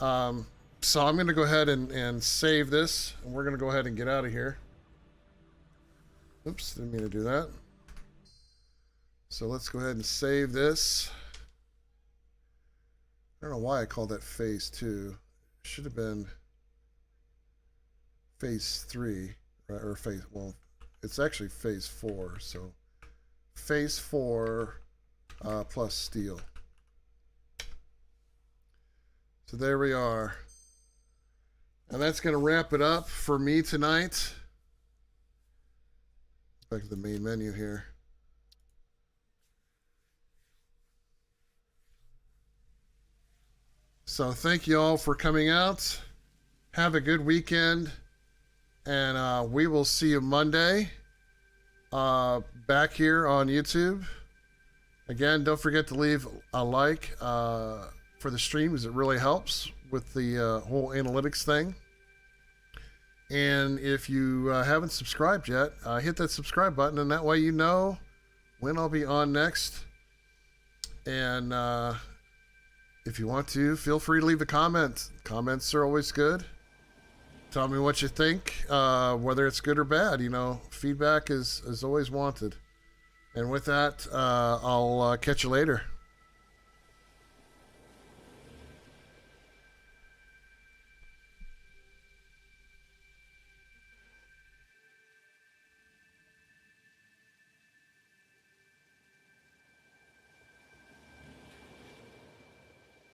So I'm going to go ahead and save this. And we're going to go ahead and get out of here. Oops, didn't mean to do that. So let's go ahead and save this. I don't know why I called that phase 2. It should have been phase 3. Right? Or phase, well, it's actually phase 4. So phase 4 plus steel. So there we are. And that's going to wrap it up for me tonight. Back to the main menu here. So thank you all for coming out. Have a good weekend. And we will see you Monday. Back here on YouTube. Again, don't forget to leave a like for the stream, because it really helps with the whole analytics thing. And if you haven't subscribed yet, hit that subscribe button, and that way you know when I'll be on next. And if you want to, feel free to leave a comment. Comments are always good. Tell me what you think, whether it's good or bad. Feedback is always wanted. And with that, I'll catch you later.